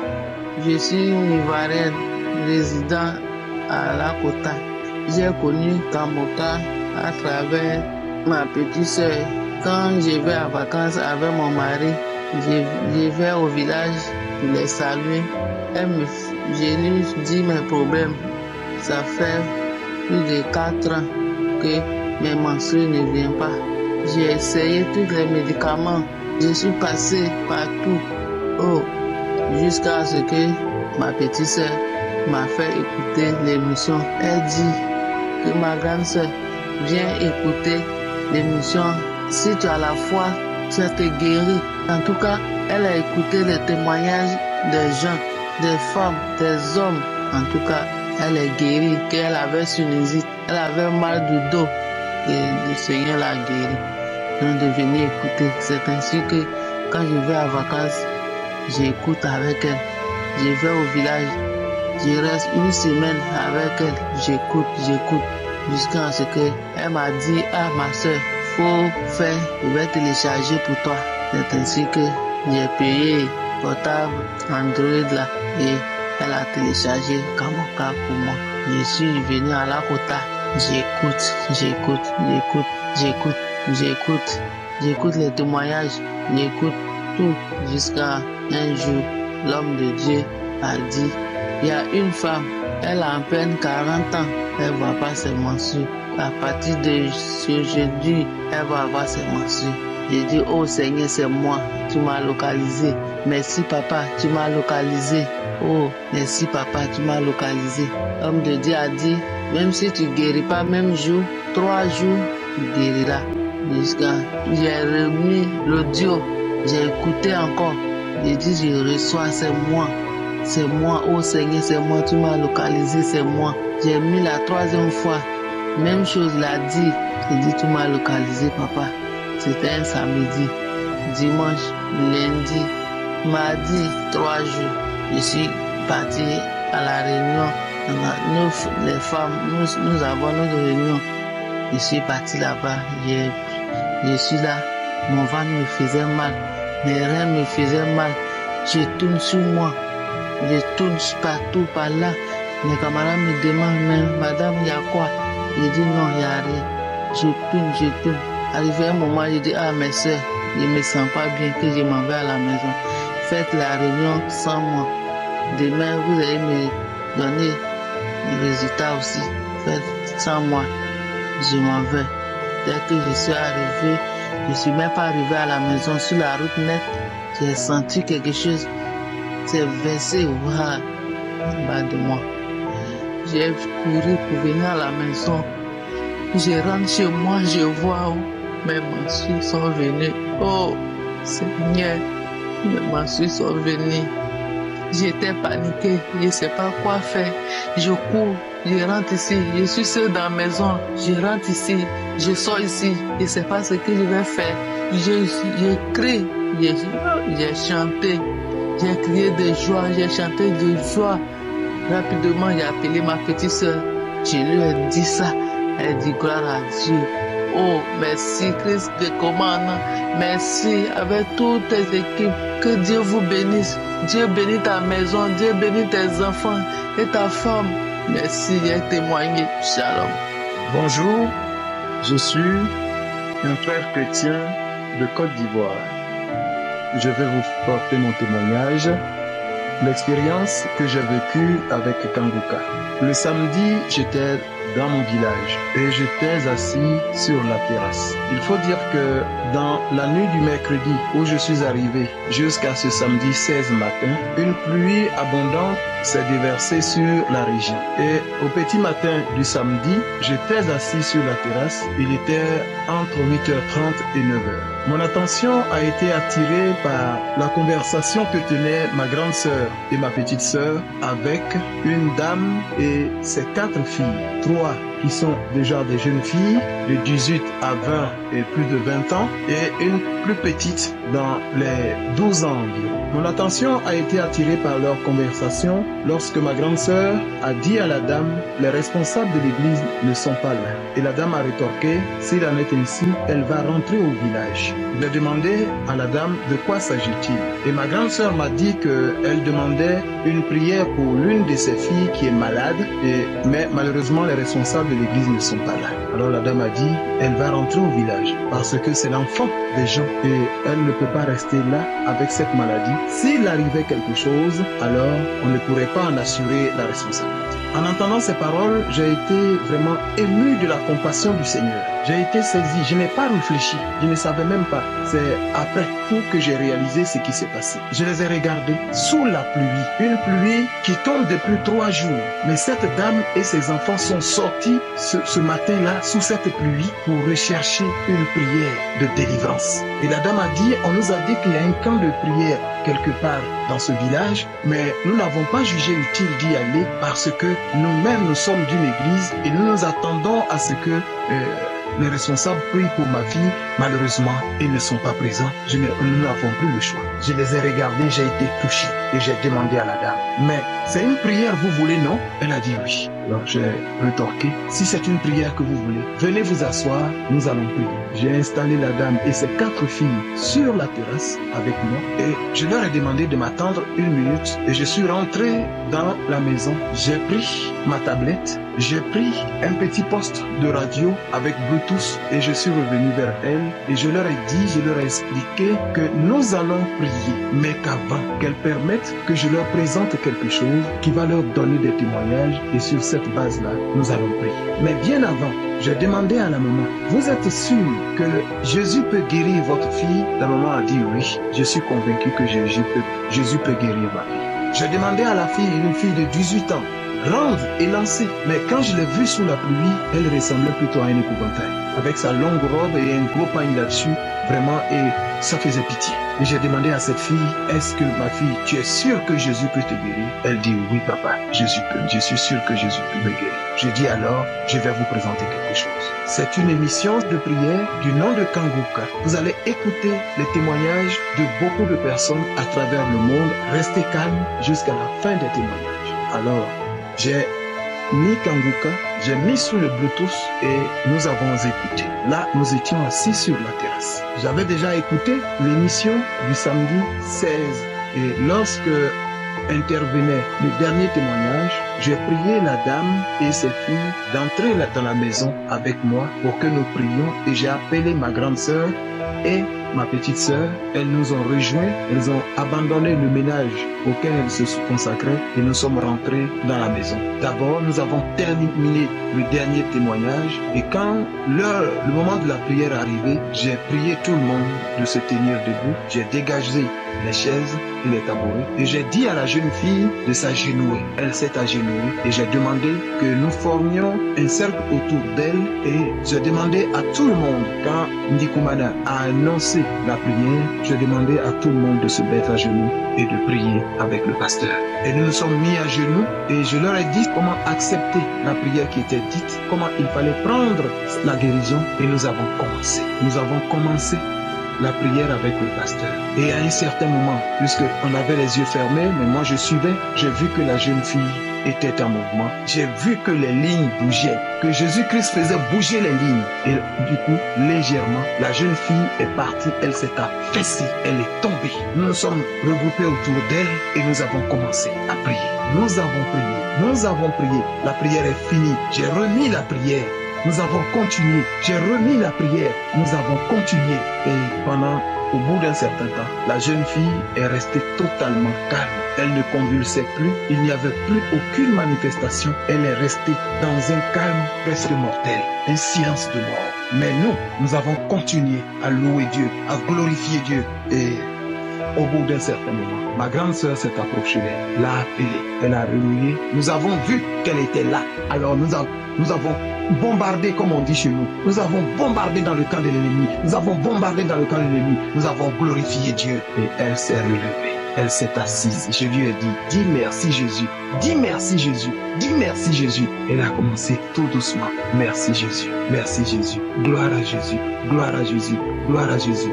je suis une Ivoirienne résidant à Lakota. J'ai connu Kangoka à travers ma petite soeur. Quand je vais en vacances avec mon mari, je vais au village pour les saluer. Je lui dis mes problèmes. Ça fait plus de 4 ans que mes menstrues ne viennent pas. J'ai essayé tous les médicaments. Je suis passé partout. Oh, jusqu'à ce que ma petite soeur m'a fait écouter l'émission. Elle dit que ma grande soeur, viens écouter l'émission. Si tu as la foi, tu vas te guérir. En tout cas, elle a écouté les témoignages des gens, des femmes, des hommes. En tout cas, elle est guérie, qu'elle avait sinusite, elle avait mal du dos. Et le Seigneur l'a guéri. Donc de venir écouter. C'est ainsi que quand je vais en vacances, j'écoute avec elle. Je vais au village, je reste 1 semaine avec elle. J'écoute, jusqu'à ce qu'elle m'a dit, ah ma soeur, faut faire, je vais télécharger pour toi. C'est ainsi que j'ai payé portable Android là et elle a téléchargé Kangoka pour moi. Je suis venu à Lakota. J'écoute les témoignages, j'écoute tout jusqu'à un jour, l'homme de Dieu a dit, il y a une femme, elle a à peine 40 ans, elle va avoir ses menstrues. À partir de ce jeudi, elle va avoir ses menstrues. J'ai dit, oh Seigneur, c'est moi, tu m'as localisé. Merci papa, tu m'as localisé. Oh, merci papa, tu m'as localisé. L'homme de Dieu a dit, même si tu ne guéris pas même jour, 3 jours, tu guériras. Jusqu'à, j'ai remis l'audio, j'ai écouté encore. J'ai dit, je reçois, c'est moi, oh Seigneur, c'est moi, tu m'as localisé, c'est moi. J'ai mis la 3e fois, même chose l'a dit. J'ai dit, tu m'as localisé, papa. C'était un samedi, dimanche, lundi, mardi, 3 jours. Je suis parti à la réunion. Nous, les femmes, nous avons notre réunion. Je suis parti là-bas. Je suis là. Mon ventre me faisait mal. Mes reins me faisaient mal. Je tourne sur moi. Je tourne partout par là. Mes camarades me demandent, mais madame, il y a quoi? Je dis non, il n'y a rien. Je tourne. Arrivé un moment, je dis, ah mes soeurs, je ne me sens pas bien que je m'en vais à la maison. Faites la réunion sans moi. Demain, vous allez me donner les résultats aussi. Faites sans moi. Je m'en vais. Dès que je suis arrivé, je ne suis même pas arrivé à la maison. Sur la route nette, j'ai senti quelque chose s'est versé en bas de moi. J'ai couru pour venir à la maison. Je rentre chez moi, je vois où mes menstrues sont venues. Oh, Seigneur, mes menstrues sont venues. J'étais paniquée, je ne sais pas quoi faire. Je cours, je rentre ici, je suis seule dans la maison. Je rentre ici, je sors ici, je ne sais pas ce que je vais faire. Je crie, j'ai chanté, j'ai crié de joie, j'ai chanté de joie. Rapidement, j'ai appelé ma petite soeur. Je lui ai dit ça. Elle dit gloire à Dieu. Oh, merci Christ de commandement. Merci avec toutes tes équipes. Que Dieu vous bénisse. Dieu bénit ta maison. Dieu bénit tes enfants et ta femme. Merci, j'ai témoigné. Shalom. Bonjour, je suis un frère chrétien de Côte d'Ivoire. Je vais vous porter mon témoignage. L'expérience que j'ai vécue avec Kanguka. Le samedi, j'étais dans mon village et j'étais assis sur la terrasse. Il faut dire que dans la nuit du mercredi où je suis arrivé jusqu'à ce samedi 16 matin, une pluie abondante s'est déversée sur la région. Et au petit matin du samedi, j'étais assis sur la terrasse. Il était entre 8h30 et 9h. Mon attention a été attirée par la conversation que tenaient ma grande sœur et ma petite sœur avec une dame et ses 4 filles. 3 qui sont déjà des jeunes filles de 18 à 20 et plus de 20 ans et une plus petite dans les 12 ans environ. Mon attention a été attirée par leur conversation lorsque ma grande sœur a dit à la dame « Les responsables de l'église ne sont pas là ». Et la dame a rétorqué « S'il en est ainsi, elle va rentrer au village ». J'ai demandé à la dame de quoi s'agit-il. Et ma grande sœur m'a dit qu'elle demandait une prière pour l'une de ses filles qui est malade, mais malheureusement les responsables de l'église ne sont pas là. Alors la dame a dit elle va rentrer au village parce que c'est l'enfant des gens et elle ne peut pas rester là avec cette maladie. S'il arrivait quelque chose, alors on ne pourrait pas en assurer la responsabilité. En entendant ces paroles, j'ai été vraiment ému de la compassion du Seigneur. J'ai été saisi, je n'ai pas réfléchi, je ne savais même pas. C'est après coup que j'ai réalisé ce qui s'est passé. Je les ai regardés sous la pluie, une pluie qui tombe depuis 3 jours. Mais cette dame et ses enfants sont sortis ce matin-là sous cette pluie pour rechercher une prière de délivrance. Et la dame a dit, on nous a dit qu'il y a un camp de prière quelque part dans ce village, mais nous n'avons pas jugé utile d'y aller parce que nous-mêmes nous sommes d'une église et nous nous attendons à ce que les responsables prient pour ma fille. Malheureusement, ils ne sont pas présents. Nous n'avons plus le choix. Je les ai regardés, j'ai été touché et j'ai demandé à la dame, mais c'est une prière vous voulez, non? Elle a dit oui. Alors j'ai rétorqué, si c'est une prière que vous voulez, venez vous asseoir, nous allons prier. J'ai installé la dame et ses 4 filles sur la terrasse avec moi et je leur ai demandé de m'attendre 1 minute et je suis rentré dans la maison. J'ai pris ma tablette, j'ai pris un petit poste de radio avec Bluetooth et je suis revenu vers elles et je leur ai dit, je leur ai expliqué que nous allons prier, mais qu'avant qu'elles permettent que je leur présente quelque chose qui va leur donner des témoignages et sur cette base-là, nous allons prier. Mais bien avant, j'ai demandé à la maman, vous êtes sûr que Jésus peut guérir votre fille? La maman a dit oui, je suis convaincu que Jésus peut guérir ma fille. J'ai demandé à la fille, une fille de 18 ans, rendre et lancer. Mais quand je l'ai vue sous la pluie, elle ressemblait plutôt à un épouvantail. Avec sa longue robe et un gros pagne là-dessus, vraiment, et ça faisait pitié. Et j'ai demandé à cette fille, est-ce que ma fille, tu es sûre que Jésus peut te guérir? Elle dit, oui papa, Jésus peut. Je suis sûr que Jésus peut me guérir. Je dis alors, je vais vous présenter quelque chose. C'est une émission de prière du nom de Kanguka. Vous allez écouter les témoignages de beaucoup de personnes à travers le monde. Restez calme jusqu'à la fin des témoignages. Alors, j'ai mis Kanguka, j'ai mis sous le Bluetooth et nous avons écouté. Là, nous étions assis sur la terrasse. J'avais déjà écouté l'émission du samedi 16 et lorsque intervenait le dernier témoignage, j'ai prié la dame et ses filles d'entrer dans la maison avec moi pour que nous prions et j'ai appelé ma grande sœur et ma petite sœur. Elles nous ont rejoints, elles ont abandonné le ménage auquel elles se consacraient et nous sommes rentrés dans la maison. D'abord, nous avons terminé le dernier témoignage et quand le moment de la prière est arrivé, j'ai prié tout le monde de se tenir debout. J'ai dégagé les chaises et les tabourets et j'ai dit à la jeune fille de s'agenouiller. Elle s'est agenouillée et j'ai demandé que nous formions un cercle autour d'elle et j'ai demandé à tout le monde, quand Ndikumana a annoncé la prière, j'ai demandé à tout le monde de se mettre à genoux et de prier avec le pasteur. Et nous nous sommes mis à genoux et je leur ai dit comment accepter la prière qui était dite, comment il fallait prendre la guérison et nous avons commencé. Nous avons commencé la prière avec le pasteur. Et à un certain moment, puisqu'on avait les yeux fermés, mais moi je suivais, j'ai vu que la jeune fille était en mouvement. J'ai vu que les lignes bougeaient, que Jésus-Christ faisait bouger les lignes. Et du coup, légèrement, la jeune fille est partie, elle s'est affaissée, elle est tombée. Nous nous sommes regroupés autour d'elle et nous avons commencé à prier. Nous avons prié, nous avons prié. La prière est finie. J'ai remis la prière. Nous avons continué. J'ai remis la prière. Nous avons continué. Et au bout d'un certain temps, la jeune fille est restée totalement calme. Elle ne convulsait plus. Il n'y avait plus aucune manifestation. Elle est restée dans un calme presque mortel. Un silence de mort. Mais nous avons continué à louer Dieu, à glorifier Dieu. Et au bout d'un certain moment, ma grande sœur s'est approchée d'elle, l'a appelée, elle a remué. Nous avons vu qu'elle était là. Alors nous avons bombardé, comme on dit chez nous. Nous avons bombardé dans le camp de l'ennemi. Nous avons bombardé dans le camp de l'ennemi. Nous avons glorifié Dieu. Et elle s'est relevée. Elle s'est assise. Je lui ai dit, dis merci Jésus. Dis merci Jésus. Dis merci Jésus. Elle a commencé tout doucement. Merci Jésus. Merci Jésus. Gloire à Jésus. Gloire à Jésus. Gloire à Jésus.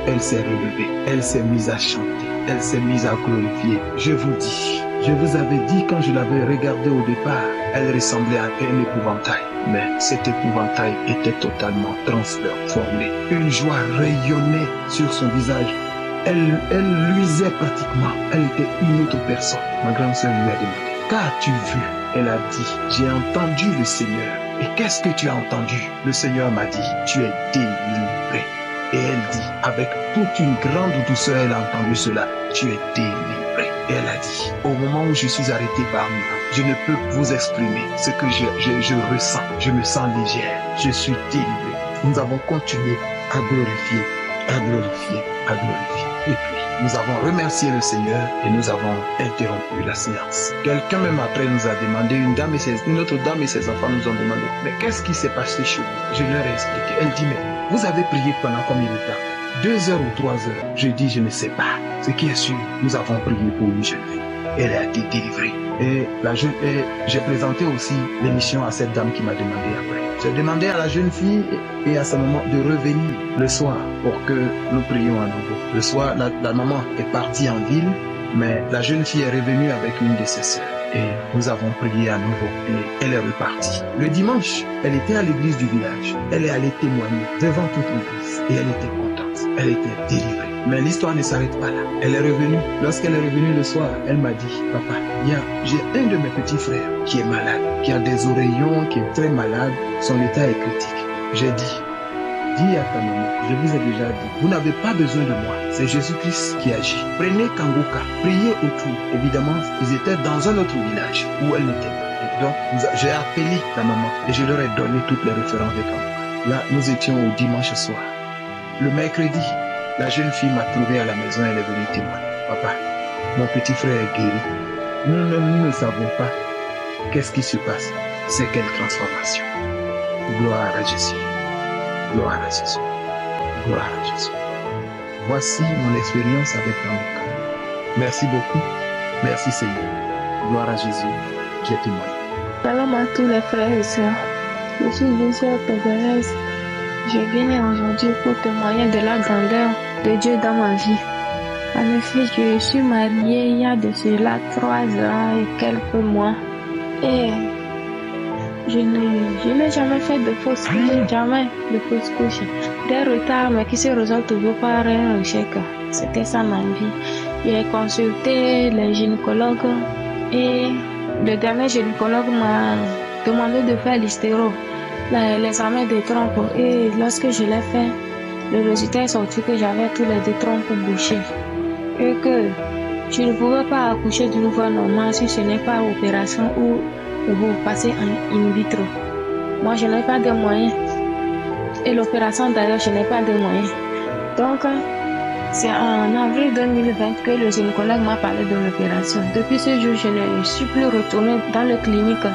Elle s'est relevée. Elle s'est mise à chanter. Elle s'est mise à glorifier. Je vous dis, je vous avais dit quand je l'avais regardée au départ, elle ressemblait à un épouvantail. Mais cet épouvantail était totalement transformé. Une joie rayonnait sur son visage. Elle luisait pratiquement. Elle était une autre personne. Ma grande sœur lui a demandé, qu'as-tu vu? Elle a dit, j'ai entendu le Seigneur. Et qu'est-ce que tu as entendu? Le Seigneur m'a dit, tu es délivré. Et elle dit, avec toute une grande douceur, elle a entendu cela, tu es délivré. Et elle a dit, au moment où je suis arrêté parmi vous, je ne peux vous exprimer ce que je ressens. Je me sens légère, je suis délivré. Nous avons continué à glorifier, à glorifier, à glorifier. Et puis, nous avons remercié le Seigneur et nous avons interrompu la séance. Quelqu'un même après nous a demandé, une autre dame et ses enfants nous ont demandé, mais qu'est-ce qui s'est passé chez vous? Je leur ai expliqué. Elle dit, mais vous avez prié pendant combien de temps? 2 heures ou 3 heures? Je dis, je ne sais pas. Ce qui est sûr, nous avons prié pour une jeune fille. Elle a été délivrée. Et j'ai présenté aussi l'émission à cette dame qui m'a demandé après. J'ai demandé à la jeune fille et à sa maman de revenir le soir pour que nous prions à nouveau. Le soir, la maman est partie en ville, mais la jeune fille est revenue avec une de ses sœurs. Et nous avons prié à nouveau et elle est repartie. Le dimanche, elle était à l'église du village. Elle est allée témoigner devant toute l'église et elle était contente. Elle était délivrée. Mais l'histoire ne s'arrête pas là. Elle est revenue. Lorsqu'elle est revenue le soir, elle m'a dit, papa, j'ai un de mes petits frères qui est malade, qui a des oreillons, qui est très malade. Son état est critique. J'ai dit, dis à ta maman, je vous ai déjà dit, vous n'avez pas besoin de moi, c'est Jésus-Christ qui agit. Prenez Kangoka, priez autour. Évidemment, ils étaient dans un autre village où elle n'était pas. Et donc, j'ai appelé la maman et je leur ai donné toutes les références de Kangoka. Là, nous étions au dimanche soir. Le mercredi, la jeune fille m'a trouvé à la maison, elle est venue témoigner. Papa, mon petit frère est guéri. Nous ne savons pas qu'est-ce qui se passe. C'est quelle transformation. Gloire à Jésus. Gloire à Jésus. Gloire à Jésus. Voici mon expérience avec Kangoka. Merci beaucoup. Merci Seigneur. Gloire à Jésus. J'ai témoigné. Salam à tous les frères et sœurs. Je suis une sœur togolaise. Je viens aujourd'hui pour témoigner de la grandeur de Dieu dans ma vie. En effet, je suis mariée il y a de cela 3 ans et quelques mois. Et je n'ai jamais fait de fausse couche, jamais de fausse couche. Des retards, mais qui se résolvent toujours par un échec. C'était ça ma vie. J'ai consulté les gynécologues et le dernier gynécologue m'a demandé de faire l'hystéro, l'examen des trompes. Et lorsque je l'ai fait, le résultat est sorti que j'avais tous les 2 trompes bouchées et que je ne pouvais pas accoucher d'une voie normale si ce n'est pas opération ou vous passez en in vitro. Moi, je n'ai pas de moyens. Et l'opération d'ailleurs, je n'ai pas de moyens. Donc, c'est en avril 2020 que le gynécologue m'a parlé de l'opération. Depuis ce jour, je ne suis plus retournée dans la clinique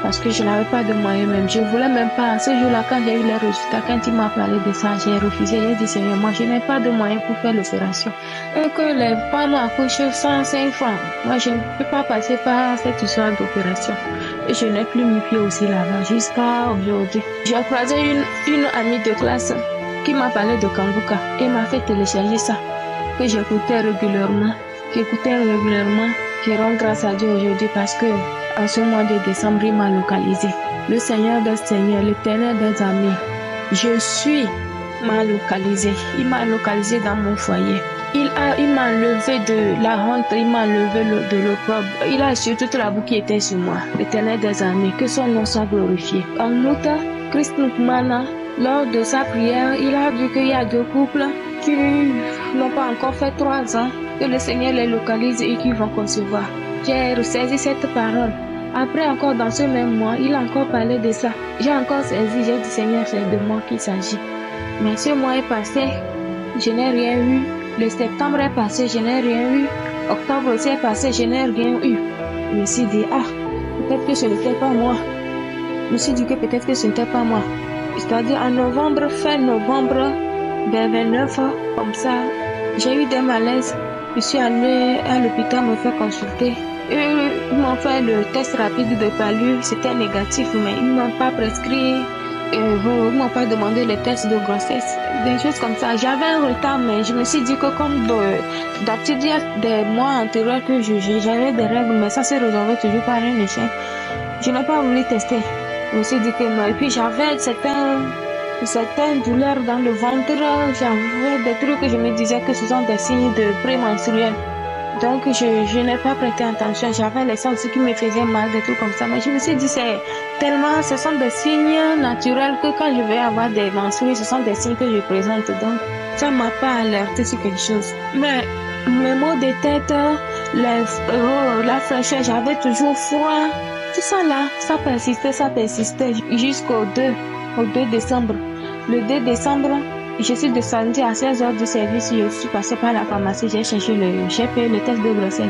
parce que je n'avais pas de moyens même. Je ne voulais même pas. Ce jour-là, quand j'ai eu les résultats, quand il m'a parlé de ça, j'ai refusé. J'ai dit, Seigneur, moi, je n'ai pas de moyens pour faire l'opération. Et que les femmes accouchent 105 francs. Moi, je ne peux pas passer par cette histoire d'opération. Et je n'ai plus mis pied aussi là-bas jusqu'à aujourd'hui. J'ai croisé une amie de classe qui m'a parlé de Kanguka et m'a fait télécharger ça, que j'écoutais régulièrement. Je rends grâce à Dieu aujourd'hui parce que en ce mois de décembre, il m'a localisé. Le Seigneur des Seigneurs, l'Éternel des armées, m'a localisé. Il m'a localisé dans mon foyer. Il m'a enlevé de la honte, il m'a enlevé de l'opprobre. Il a assuré toute la boue qui était sur moi. L'Éternel des armées, que son nom soit glorifié. En outre, Christ Nukmana, lors de sa prière, il a vu qu'il y a 2 couples qui n'ont pas encore fait 3 ans, que le Seigneur les localise et qu'ils vont concevoir. J'ai ressaisi cette parole. Après encore dans ce même mois, il a encore parlé de ça. J'ai encore saisi, j'ai dit Seigneur, c'est de moi qu'il s'agit. Mais ce mois est passé, je n'ai rien eu. Le septembre est passé, je n'ai rien eu. Octobre aussi est passé, je n'ai rien eu. Je me suis dit, peut-être que ce n'était pas moi. Je me suis dit que peut-être que ce n'était pas moi. C'est-à-dire en novembre, fin novembre, vers 29, comme ça, j'ai eu des malaises. Je suis allée à l'hôpital me faire consulter. Ils m'ont fait le test rapide de palu, c'était négatif, mais ils ne m'ont pas prescrit, ils ne m'ont pas demandé le test de grossesse, des choses comme ça. J'avais un retard, mais je me suis dit que comme d'habitude, il y a des mois antérieurs que j'avais des règles, mais ça se résolvait toujours par un échec. Je n'ai pas voulu tester. Je me suis dit que non. Et puis j'avais certaines douleurs dans le ventre, j'avais des trucs que je me disais que ce sont des signes de prémenstruel. Donc je n'ai pas prêté attention, j'avais les seins aussi qui me faisaient mal, des trucs comme ça. Mais je me suis dit, ce sont des signes naturels que quand je vais avoir des menstrues, ce sont des signes que je présente. Donc ça ne m'a pas alerté sur quelque chose. Mais mes maux de tête, la fraîcheur, j'avais toujours froid. Tout ça là, ça persistait jusqu'au 2 décembre. Le 2 décembre, je suis descendue à 16h du service, je suis passée par la pharmacie, j'ai payé le test de grossesse.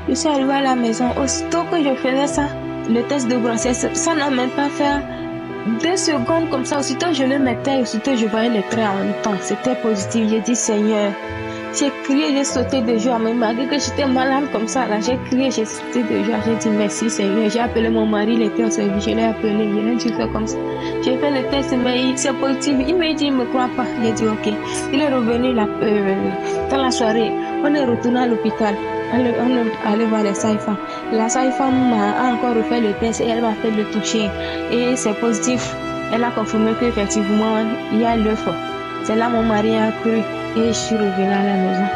Je suis arrivée à la maison, aussitôt que je faisais ça, le test de grossesse, ça n'a même pas fait 2 secondes comme ça, aussitôt je le mettais, aussitôt je voyais les traits en même temps, c'était positif. J'ai dit Seigneur, j'ai crié, j'ai sauté de joie, mais malgré que j'étais malade comme ça, là, j'ai crié, j'ai sauté de joie, j'ai dit merci Seigneur. J'ai appelé mon mari, il était au service, je l'ai appelé, je l'ai dit fait comme ça. J'ai fait le test, mais c'est positif. Il m'a dit, il ne me croit pas. J'ai dit ok. Il est revenu dans la soirée. On est retourné à l'hôpital. On est allé voir les sages-femmes. La sage-femme a encore refait le test et elle m'a fait le toucher. Et c'est positif. Elle a confirmé qu'effectivement, il y a l'œuf. C'est là mon mari a cru. Et je suis revenue à la maison.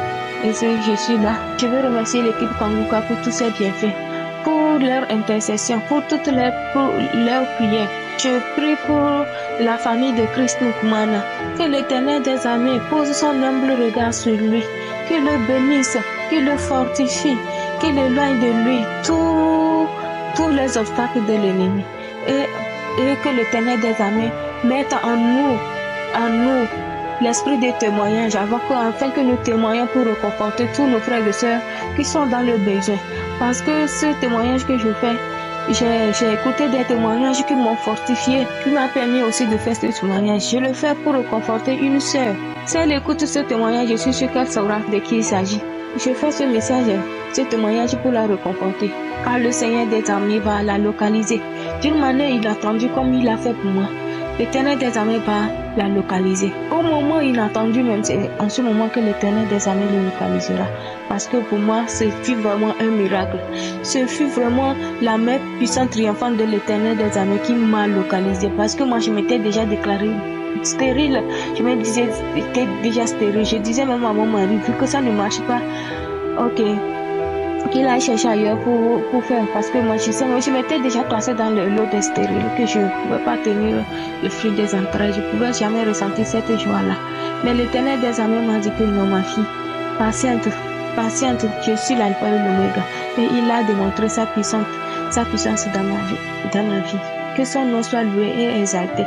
Et je suis là. Je veux remercier l'équipe Kanguka pour tous ces bienfaits, pour leur intercession, pour toutes leurs prières. Je prie pour la famille de Christ Nukmana. Que l'Éternel des armées pose son humble regard sur lui. Qu'il le bénisse, qu'il le fortifie, qu'il éloigne de lui tous les obstacles de l'ennemi. Et que l'Éternel des armées mette en nous, l'esprit de témoignage, afin que nous témoignons pour réconforter tous nos frères et sœurs qui sont dans le besoin. Parce que ce témoignage que je fais, j'ai écouté des témoignages qui m'ont fortifié, qui m'ont permis aussi de faire ce témoignage. Je le fais pour réconforter une sœur. Si elle écoute ce témoignage, je suis sûre qu'elle saura de qui il s'agit. Je fais ce message, ce témoignage pour la réconforter. Car le Seigneur des armées va la localiser d'une manière inattendue comme il l'a fait pour moi. L'Éternel des armées va la localiser. Au moment inattendu même, c'est en ce moment que l'Éternel des armées le localisera. Parce que pour moi, ce fut vraiment un miracle. Ce fut vraiment la main puissante triomphante de l'Éternel des armées qui m'a localisé. Parce que moi, je m'étais déjà déclarée stérile. Je me disais, j'étais déjà stérile. Je disais même à mon mari, vu que ça ne marche pas, Ok. Qu'il a cherché ailleurs pour faire. Parce que moi, je m'étais déjà placée dans l'eau de stérile, que je ne pouvais pas tenir le fruit des entrailles. Je ne pouvais jamais ressentir cette joie-là. Mais l'Éternel des armées m'a dit que non, ma fille, patiente, je suis l'alpha et l'oméga. Et il a démontré sa puissance dans ma vie. Que son nom soit loué et exalté.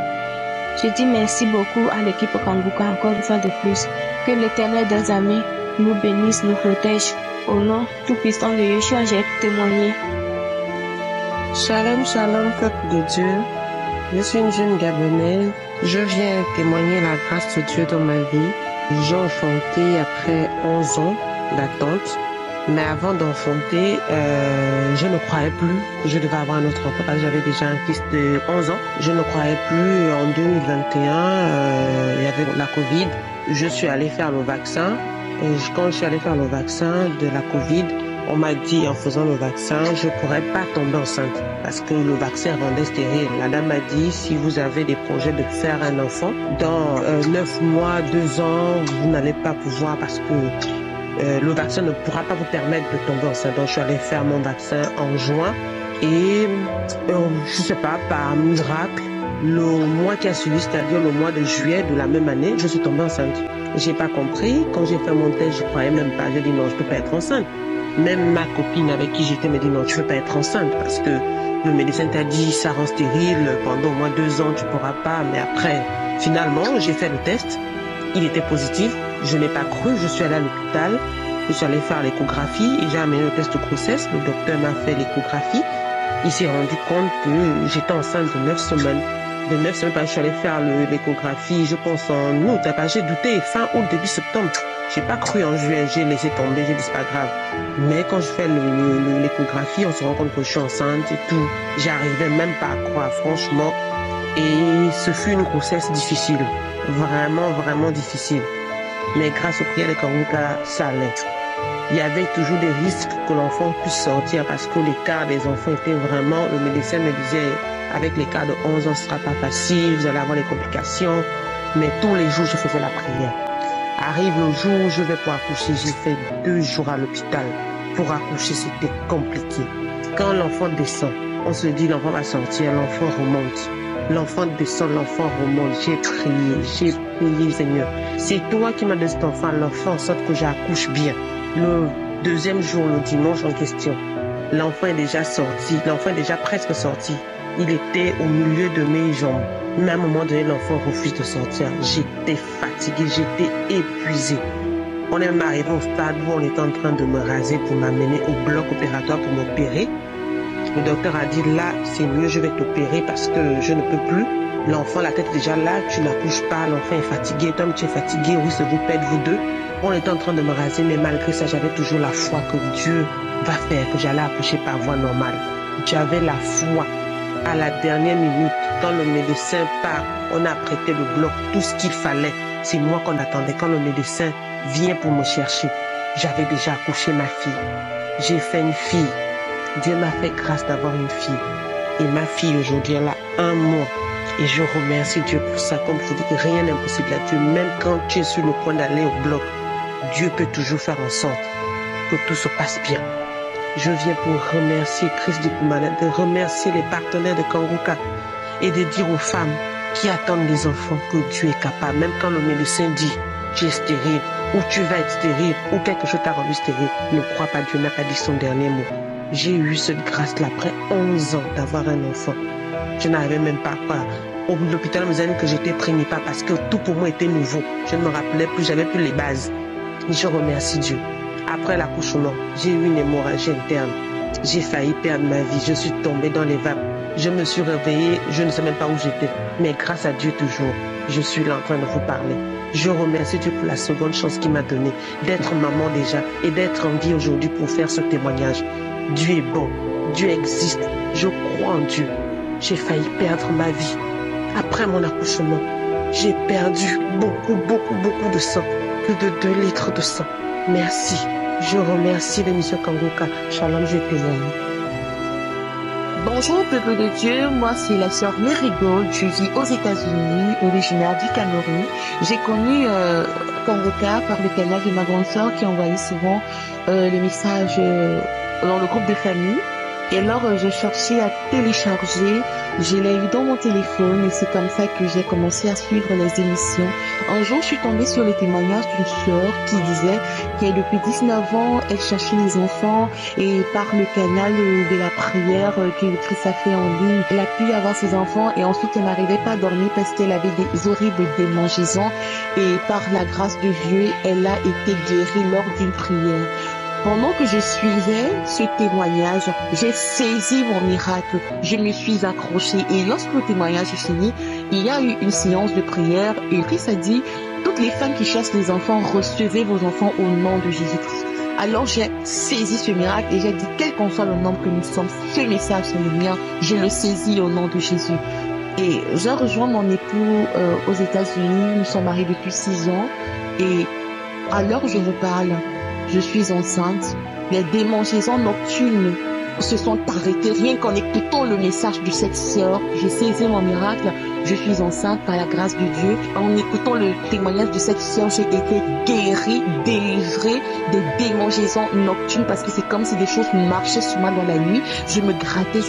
Je dis merci beaucoup à l'équipe Kanguka encore une fois de plus. Que l'Éternel des armées nous bénisse, nous protège. Au nom tout-puissant de Yeshua, j'ai témoigné. Shalom, shalom, peuple de Dieu. Je suis une jeune Gabonaise. Je viens témoigner la grâce de Dieu dans ma vie. J'ai enfanté après 11 ans d'attente. Mais avant d'enfanter, je ne croyais plus que je devais avoir un autre enfant parce que j'avais déjà un fils de 11 ans. Je ne croyais plus. En 2021, il y avait la Covid. Je suis allée faire le vaccin. Et quand je suis allée faire le vaccin de la Covid, on m'a dit en faisant le vaccin, je ne pourrais pas tomber enceinte parce que le vaccin rendait stérile. La dame m'a dit, si vous avez des projets de faire un enfant, dans 9 mois, 2 ans, vous n'allez pas pouvoir parce que le vaccin ne pourra pas vous permettre de tomber enceinte. Donc je suis allée faire mon vaccin en juin et je sais pas, par miracle, le mois qui a suivi, c'est-à-dire le mois de juillet de la même année, je suis tombée enceinte. J'ai pas compris. Quand j'ai fait mon test, je croyais même pas. J'ai dit non, je peux pas être enceinte. Même ma copine avec qui j'étais me dit non, tu peux pas être enceinte parce que le médecin t'a dit ça rend stérile pendant au moins 2 ans, tu pourras pas. Mais après, finalement, j'ai fait le test. Il était positif. Je n'ai pas cru. Je suis allée à l'hôpital. Je suis allée faire l'échographie et j'ai amené le test de grossesse. Le docteur m'a fait l'échographie. Il s'est rendu compte que j'étais enceinte de 9 semaines. De 9 semaines, je suis allée faire l'échographie, je pense en août. J'ai douté fin août, début septembre. J'ai pas cru en juillet, j'ai laissé tomber, j'ai dit c'est pas grave. Mais quand je fais l'échographie, on se rend compte que je suis enceinte et tout. J'arrivais même pas à croire, franchement. Et ce fut une grossesse difficile. Vraiment, vraiment difficile. Mais grâce aux prières de Kanguka, ça allait. Il y avait toujours des risques que l'enfant puisse sortir parce que l'écart des enfants était vraiment, le médecin me disait, avec l'écart de 11 ans, ce sera pas facile, vous allez avoir des complications. Mais tous les jours, je faisais la prière. Arrive le jour où je vais pour accoucher, j'ai fait 2 jours à l'hôpital. Pour accoucher, c'était compliqué. Quand l'enfant descend, on se dit l'enfant va sortir, l'enfant remonte. L'enfant descend, l'enfant remonte. J'ai prié, Seigneur. C'est toi qui m'as donné cet enfant, l'enfant, en sorte que j'accouche bien. Le 2e jour, le dimanche en question, l'enfant est déjà sorti, l'enfant est déjà presque sorti. Il était au milieu de mes jambes. Mais à un moment donné, l'enfant refuse de sortir. J'étais fatiguée, j'étais épuisée. On est même arrivé au stade où on était en train de me raser pour m'amener au bloc opératoire pour m'opérer. Le docteur a dit là, c'est mieux, je vais t'opérer parce que je ne peux plus. L'enfant, la tête est déjà là, tu n'accouches pas, l'enfant est fatigué, toi tu es fatigué, oui, c'est vous pète, vous deux. On était en train de me raser, mais malgré ça, j'avais toujours la foi que Dieu va faire, que j'allais accoucher par voie normale. J'avais la foi. À la dernière minute, quand le médecin part, on a prêté le bloc, tout ce qu'il fallait. C'est moi qu'on attendait. Quand le médecin vient pour me chercher, j'avais déjà accouché ma fille. J'ai fait une fille. Dieu m'a fait grâce d'avoir une fille. Et ma fille, aujourd'hui, elle a 1 mois. Et je remercie Dieu pour ça. Comme je vous dis que rien n'est impossible à Dieu. Même quand tu es sur le point d'aller au bloc, Dieu peut toujours faire en sorte que tout se passe bien. Je viens pour remercier Christ du Koumana, de remercier les partenaires de Kanguka et de dire aux femmes qui attendent des enfants que Dieu est capable. Même quand le médecin dit tu es stérile ou tu vas être stérile ou quelque chose t'a rendu stérile, ne crois pas, Dieu n'a pas dit son dernier mot. J'ai eu cette grâce-là après 11 ans d'avoir un enfant. Je n'arrivais même pas à croire. Au bout de l'hôpital, on me disait que j'étais prénipare parce que tout pour moi était nouveau. Je ne me rappelais plus, j'avais plus les bases. Je remercie Dieu. Après l'accouchement, j'ai eu une hémorragie interne. J'ai failli perdre ma vie. Je suis tombée dans les vapes. Je me suis réveillée, je ne sais même pas où j'étais. Mais grâce à Dieu toujours, je suis là en train de vous parler. Je remercie Dieu pour la seconde chance qu'il m'a donnée, d'être maman déjà et d'être en vie aujourd'hui pour faire ce témoignage. Dieu est bon, Dieu existe, je crois en Dieu. J'ai failli perdre ma vie. Après mon accouchement, j'ai perdu beaucoup de sang. Plus de 2 litres de sang. Merci. Je remercie l'émission Kanguka. Shalom, je témoigne. Bonjour peuple de Dieu, moi c'est la sœur Mérigold, je vis aux États-Unis, originaire du Cameroun. J'ai connu Kangoka par le canal de ma grande sœur qui envoyait souvent les messages dans le groupe de famille. Et alors, j'ai cherché à télécharger, je l'ai eu dans mon téléphone et c'est comme ça que j'ai commencé à suivre les émissions. Un jour, je suis tombée sur le témoignage d'une sœur qui disait qu'elle, depuis 19 ans, elle cherchait les enfants et par le canal de la prière que Christ a fait en ligne, elle a pu avoir ses enfants et ensuite elle n'arrivait pas à dormir parce qu'elle avait des horribles démangeaisons et par la grâce de Dieu, elle a été guérie lors d'une prière. Pendant que je suivais ce témoignage, j'ai saisi mon miracle. Je me suis accrochée et lorsque le témoignage est fini, il y a eu une séance de prière et Christ a dit, toutes les femmes qui chassent les enfants, recevez vos enfants au nom de Jésus-Christ. Alors j'ai saisi ce miracle et j'ai dit, quel qu'en soit le nombre que nous sommes, ce message c'est le mien, je le saisis au nom de Jésus. Et j'ai rejoint mon époux aux États-Unis, nous sommes mariés depuis 6 ans et à l'heure où je vous parle, je suis enceinte. Les démangeaisons nocturnes se sont arrêtées. Rien qu'en écoutant le message de cette sœur, j'ai saisi mon miracle. Je suis enceinte par la grâce de Dieu. En écoutant le témoignage de cette sœur, j'ai été guérie, délivrée des démangeaisons nocturnes parce que c'est comme si des choses marchaient sur moi dans la nuit. Je me grattais.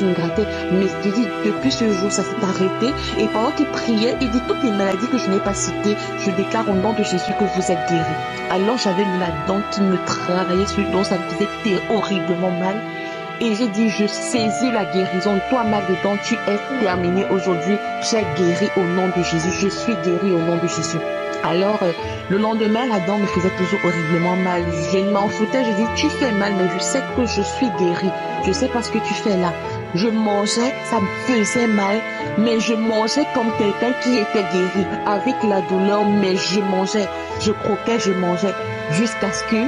Mais je dis, depuis ce jour, ça s'est arrêté. Et pendant qu'il priait, il dit, toutes les maladies que je n'ai pas citées, je déclare au nom de Jésus que vous êtes guéris. Alors j'avais la dent qui me travaillait sur le dos, ça me faisait horriblement mal. Et j'ai dit, je saisis la guérison. Toi, mal de dents, tu es terminé aujourd'hui. Tu es guéri au nom de Jésus. Je suis guéri au nom de Jésus. Alors, le lendemain, la dent me faisait toujours horriblement mal. Je m'en foutais. Je dis, tu fais mal, mais je sais que je suis guéri. Je sais pas ce que tu fais là. Je mangeais, ça me faisait mal, mais je mangeais comme quelqu'un qui était guéri, avec la douleur, mais je mangeais. Je croquais, je mangeais, jusqu'à ce que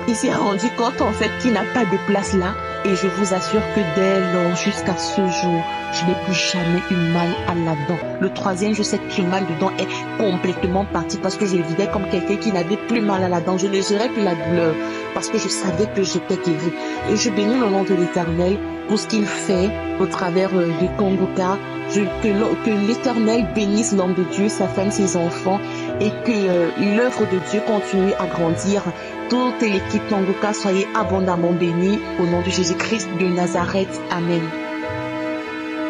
il s'est rendu compte en fait qu'il n'a pas de place là. Et je vous assure que dès lors, jusqu'à ce jour, je n'ai plus jamais eu mal à la dent. Le troisième, je sais que ce mal de dent est complètement parti parce que je vivais comme quelqu'un qui n'avait plus mal à la dent. Je ne gérais plus la douleur parce que je savais que j'étais guérie. Et je bénis le nom de l'Éternel pour ce qu'il fait au travers de Kangoka. Que l'Éternel bénisse l'homme de Dieu, sa femme, ses enfants et que l'œuvre de Dieu continue à grandir. Toute l'équipe Kangoka, soyez abondamment bénis au nom de Jésus-Christ de Nazareth. Amen.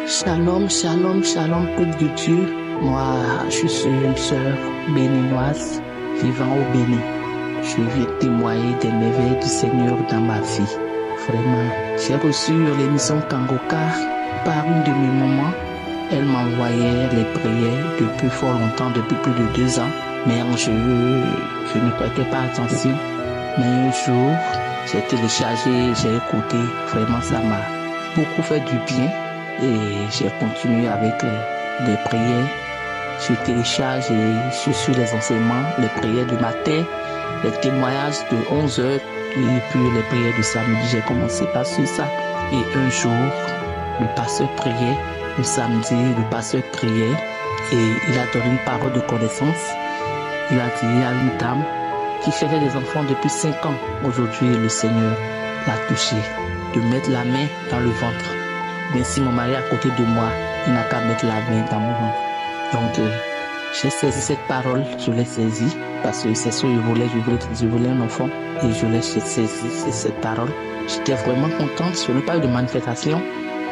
Shalom, shalom, shalom, peuple de Dieu. Moi, je suis une sœur béninoise vivant au Bénin. Je viens témoigner des merveilles du Seigneur dans ma vie. Vraiment, j'ai reçu l'émission Kangoka par une de mes mamans. Elle m'envoyait les prières depuis fort longtemps, depuis plus de 2 ans. Mais je ne prêtais pas attention. Mais un jour, j'ai téléchargé, j'ai écouté. Vraiment, ça m'a beaucoup fait du bien. Et j'ai continué avec les prières. Je télécharge et je suis les enseignements, les prières du matin, les témoignages de 11h et puis les prières du samedi. J'ai commencé par ça. Et un jour, le pasteur priait. Le samedi, le pasteur priait et il a donné une parole de connaissance. Il a dit, il y a une dame qui faisait des enfants depuis 5 ans. Aujourd'hui, le Seigneur l'a touché de mettre la main dans le ventre. Mais si mon mari est à côté de moi, il n'a qu'à mettre la main dans mon ventre. Donc, j'ai saisi cette parole, je l'ai saisie parce que c'est ce que je voulais un enfant et je l'ai saisi cette parole. J'étais vraiment contente. Je n'ai pas eu de manifestation,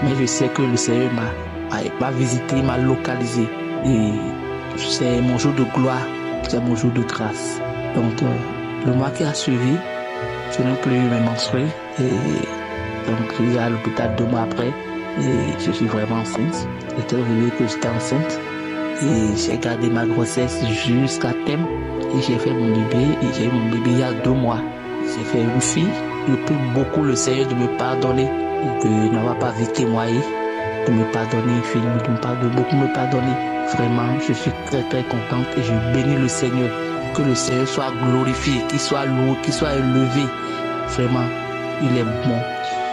mais je sais que le Seigneur m'a visité, m'a localisé. Et c'est mon jour de gloire, c'est mon jour de grâce. Donc, le mois qui a suivi, je n'ai plus mes menstrues. Et donc, je suis à l'hôpital 2 mois après. Et je suis vraiment enceinte. J'étais réveillé que j'étais enceinte. Et j'ai gardé ma grossesse jusqu'à terme. Et j'ai fait mon bébé. Et j'ai eu mon bébé il y a 2 mois. J'ai fait une fille. Je prie beaucoup le Seigneur de me pardonner. Et de n'avoir pas vite témoigné. De me pardonner, beaucoup me pardonner. Vraiment, je suis très très contente et je bénis le Seigneur. Que le Seigneur soit glorifié, qu'il soit loué, qu'il soit élevé. Vraiment, il est bon,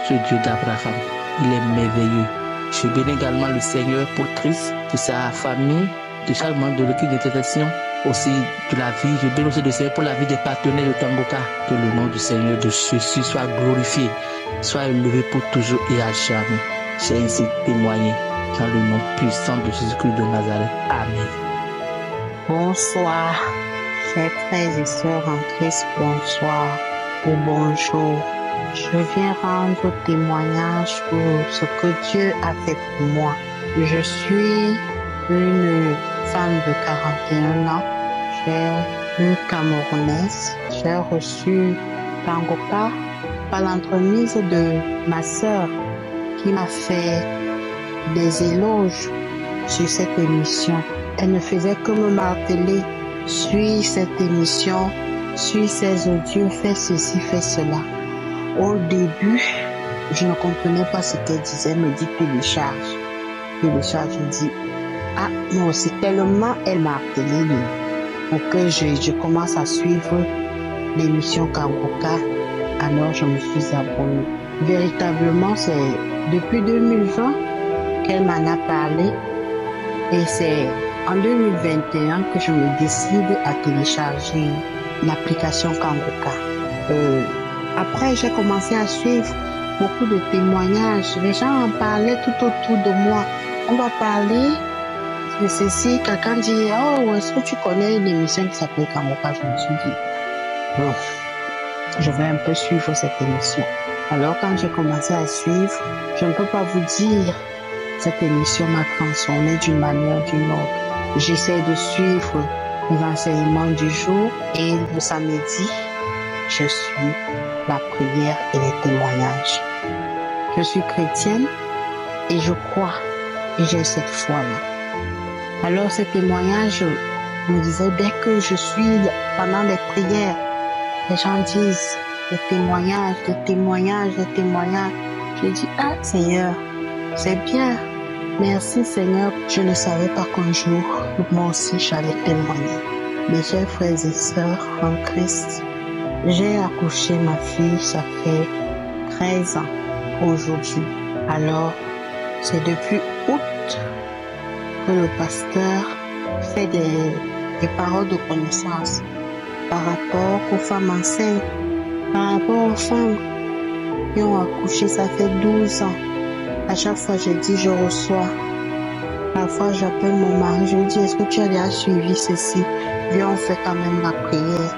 ce Dieu d'Abraham. Il est merveilleux. Je bénis également le Seigneur pour Christ, de sa famille, de chaque membre de l'équipe d'intercession, aussi de la vie. Je bénis aussi le Seigneur pour la vie des partenaires de Kangoka. Que le nom du Seigneur de Jésus soit glorifié, soit élevé pour toujours et à jamais. J'ai ainsi témoigné dans le nom puissant de Jésus-Christ de Nazareth. Amen. Bonsoir. Chers frères et sœurs en Christ, bonsoir ou bonjour. Je viens rendre témoignage pour ce que Dieu a fait pour moi. Je suis une femme de 41 ans. J'ai une Camerounaise. J'ai reçu Kangoka par l'entremise de ma sœur qui m'a fait des éloges sur cette émission. Elle ne faisait que me marteler. Suis cette émission, suis ces audios, fais ceci, fais cela. Au début, je ne comprenais pas ce qu'elle disait, elle me dit télécharge. Télécharge, je dis, ah non, c'est tellement elle m'a martelé pour que je commence à suivre l'émission Kangoka. Alors je me suis abonnée. Véritablement, c'est depuis 2020 qu'elle m'en a parlé et c'est en 2021 que je me décide à télécharger l'application Kangoka. Après, j'ai commencé à suivre beaucoup de témoignages. Les gens en parlaient tout autour de moi. On va parler de ceci. Quelqu'un dit, oh, est-ce que tu connais une émission qui s'appelle Kangoka? Je me suis dit, bon, je vais un peu suivre cette émission. Alors, quand j'ai commencé à suivre, je ne peux pas vous dire, cette émission m'a transformé d'une manière ou d'une autre. J'essaie de suivre les enseignements du jour et le samedi, je suis la prière et les témoignages. Je suis chrétienne et je crois et j'ai cette foi-là. Alors ces témoignages me disaient, dès que je suis pendant les prières, les gens disent des témoignages, des témoignages, des témoignages. Je dis, ah Seigneur, c'est bien. Merci Seigneur, je ne savais pas qu'un jour, moi aussi j'allais témoigner. Mes chers frères et sœurs en Christ, j'ai accouché ma fille, ça fait 13 ans aujourd'hui. Alors, c'est depuis août que le pasteur fait des paroles de connaissance par rapport aux femmes enceintes, par rapport aux femmes qui ont accouché, ça fait 12 ans. À chaque fois, je dis, je reçois. Parfois, j'appelle mon mari, je lui dis, est-ce que tu as déjà suivi ceci? Viens, on fait quand même la prière.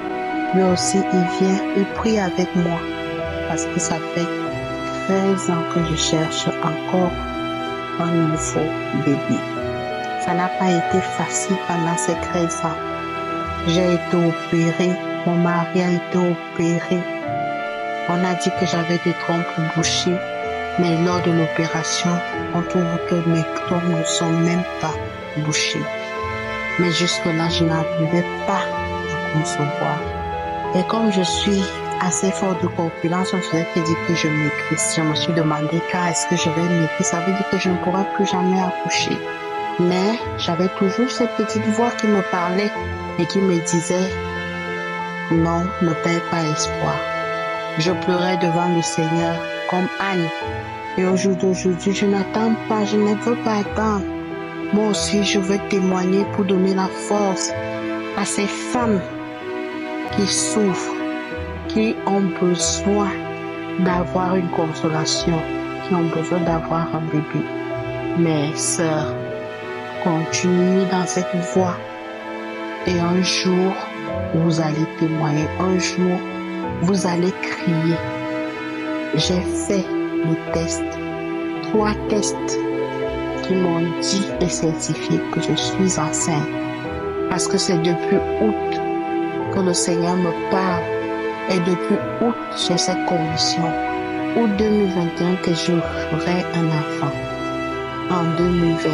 Lui aussi, il vient, il prie avec moi. Parce que ça fait 13 ans que je cherche encore un nouveau bébé. Ça n'a pas été facile pendant ces 13 ans. J'ai été opérée, mon mari a été opéré. On a dit que j'avais des trompes bouchées. Mais lors de l'opération, on trouve que mes trompes ne sont même pas bouchées. Mais jusque-là, je n'arrivais pas à concevoir. Et comme je suis assez fort de corpulence, on se dit que je maigrisse. Je me suis demandé, car est-ce que je vais maigrir? Ça veut dire que je ne pourrai plus jamais accoucher. Mais j'avais toujours cette petite voix qui me parlait et qui me disait, non, ne perds pas espoir. Je pleurais devant le Seigneur comme Anne. Et au jour d'aujourd'hui, je n'attends pas, je ne veux pas attendre. Moi aussi, je veux témoigner pour donner la force à ces femmes qui souffrent, qui ont besoin d'avoir une consolation, qui ont besoin d'avoir un bébé. Mes sœurs, continuez dans cette voie. Et un jour, vous allez témoigner. Un jour, vous allez crier. J'ai fait les tests, 3 tests qui m'ont dit et certifié que je suis enceinte. Parce que c'est depuis août que le Seigneur me parle. Et depuis août, j'ai cette conviction. Août 2021 que je ferai un enfant. En 2022,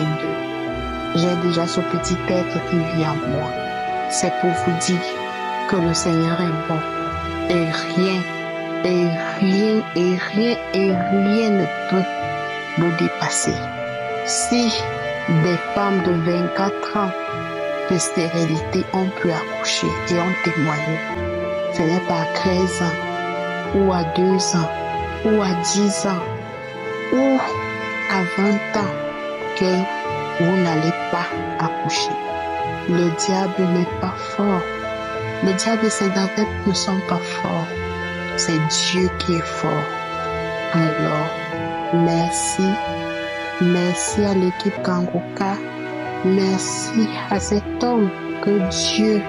j'ai déjà ce petit être qui vit en moi. C'est pour vous dire que le Seigneur est bon. Et rien ne peut nous dépasser. Si des femmes de 24 ans de stérilité ont pu accoucher et ont témoigné, ce n'est pas à 13 ans, ou à 2 ans, ou à 10 ans, ou à 20 ans que vous n'allez pas accoucher. Le diable n'est pas fort. Le diable et ses adeptes ne sont pas forts. C'est Dieu qui est fort. Alors, merci. Merci à l'équipe Kangoka. Merci à cet homme que Dieu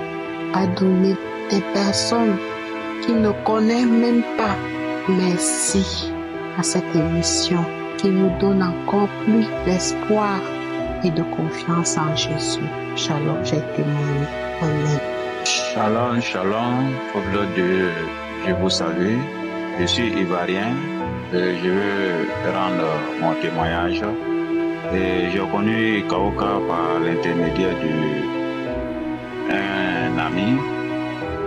à donner des personnes qui ne connaissent même pas. Merci à cette émission qui nous donne encore plus d'espoir et de confiance en Jésus. Shalom, j'ai témoigné. Amen. Shalom, shalom, peuple de Dieu, je vous salue. Je suis ivoirien. Je veux rendre mon témoignage. Et j'ai connu Kaoka par l'intermédiaire d'un ami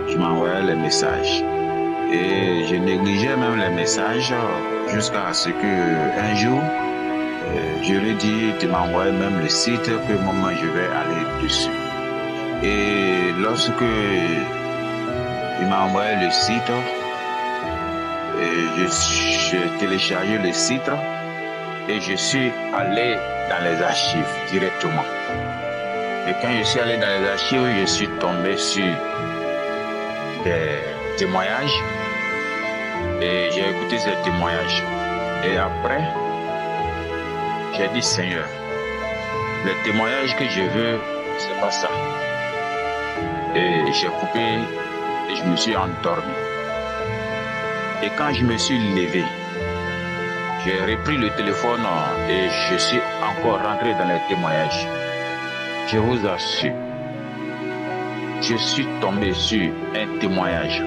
qui m'envoyait les messages. Et je négligeais même les messages jusqu'à ce qu'un jour, je lui ai dit de m'envoyer même le site que moi je vais aller dessus. Et lorsque il m'a envoyé le site, j'ai téléchargé le site et je suis allé dans les archives directement. Et quand je suis allé dans les archives, je suis tombé sur des témoignages et j'ai écouté ces témoignages. Et après, j'ai dit Seigneur, le témoignage que je veux, c'est pas ça. Et j'ai coupé et je me suis endormi. Et quand je me suis levé, j'ai repris le téléphone et je suis encore rentré dans les témoignages. Je vous assure, je suis tombé sur un témoignage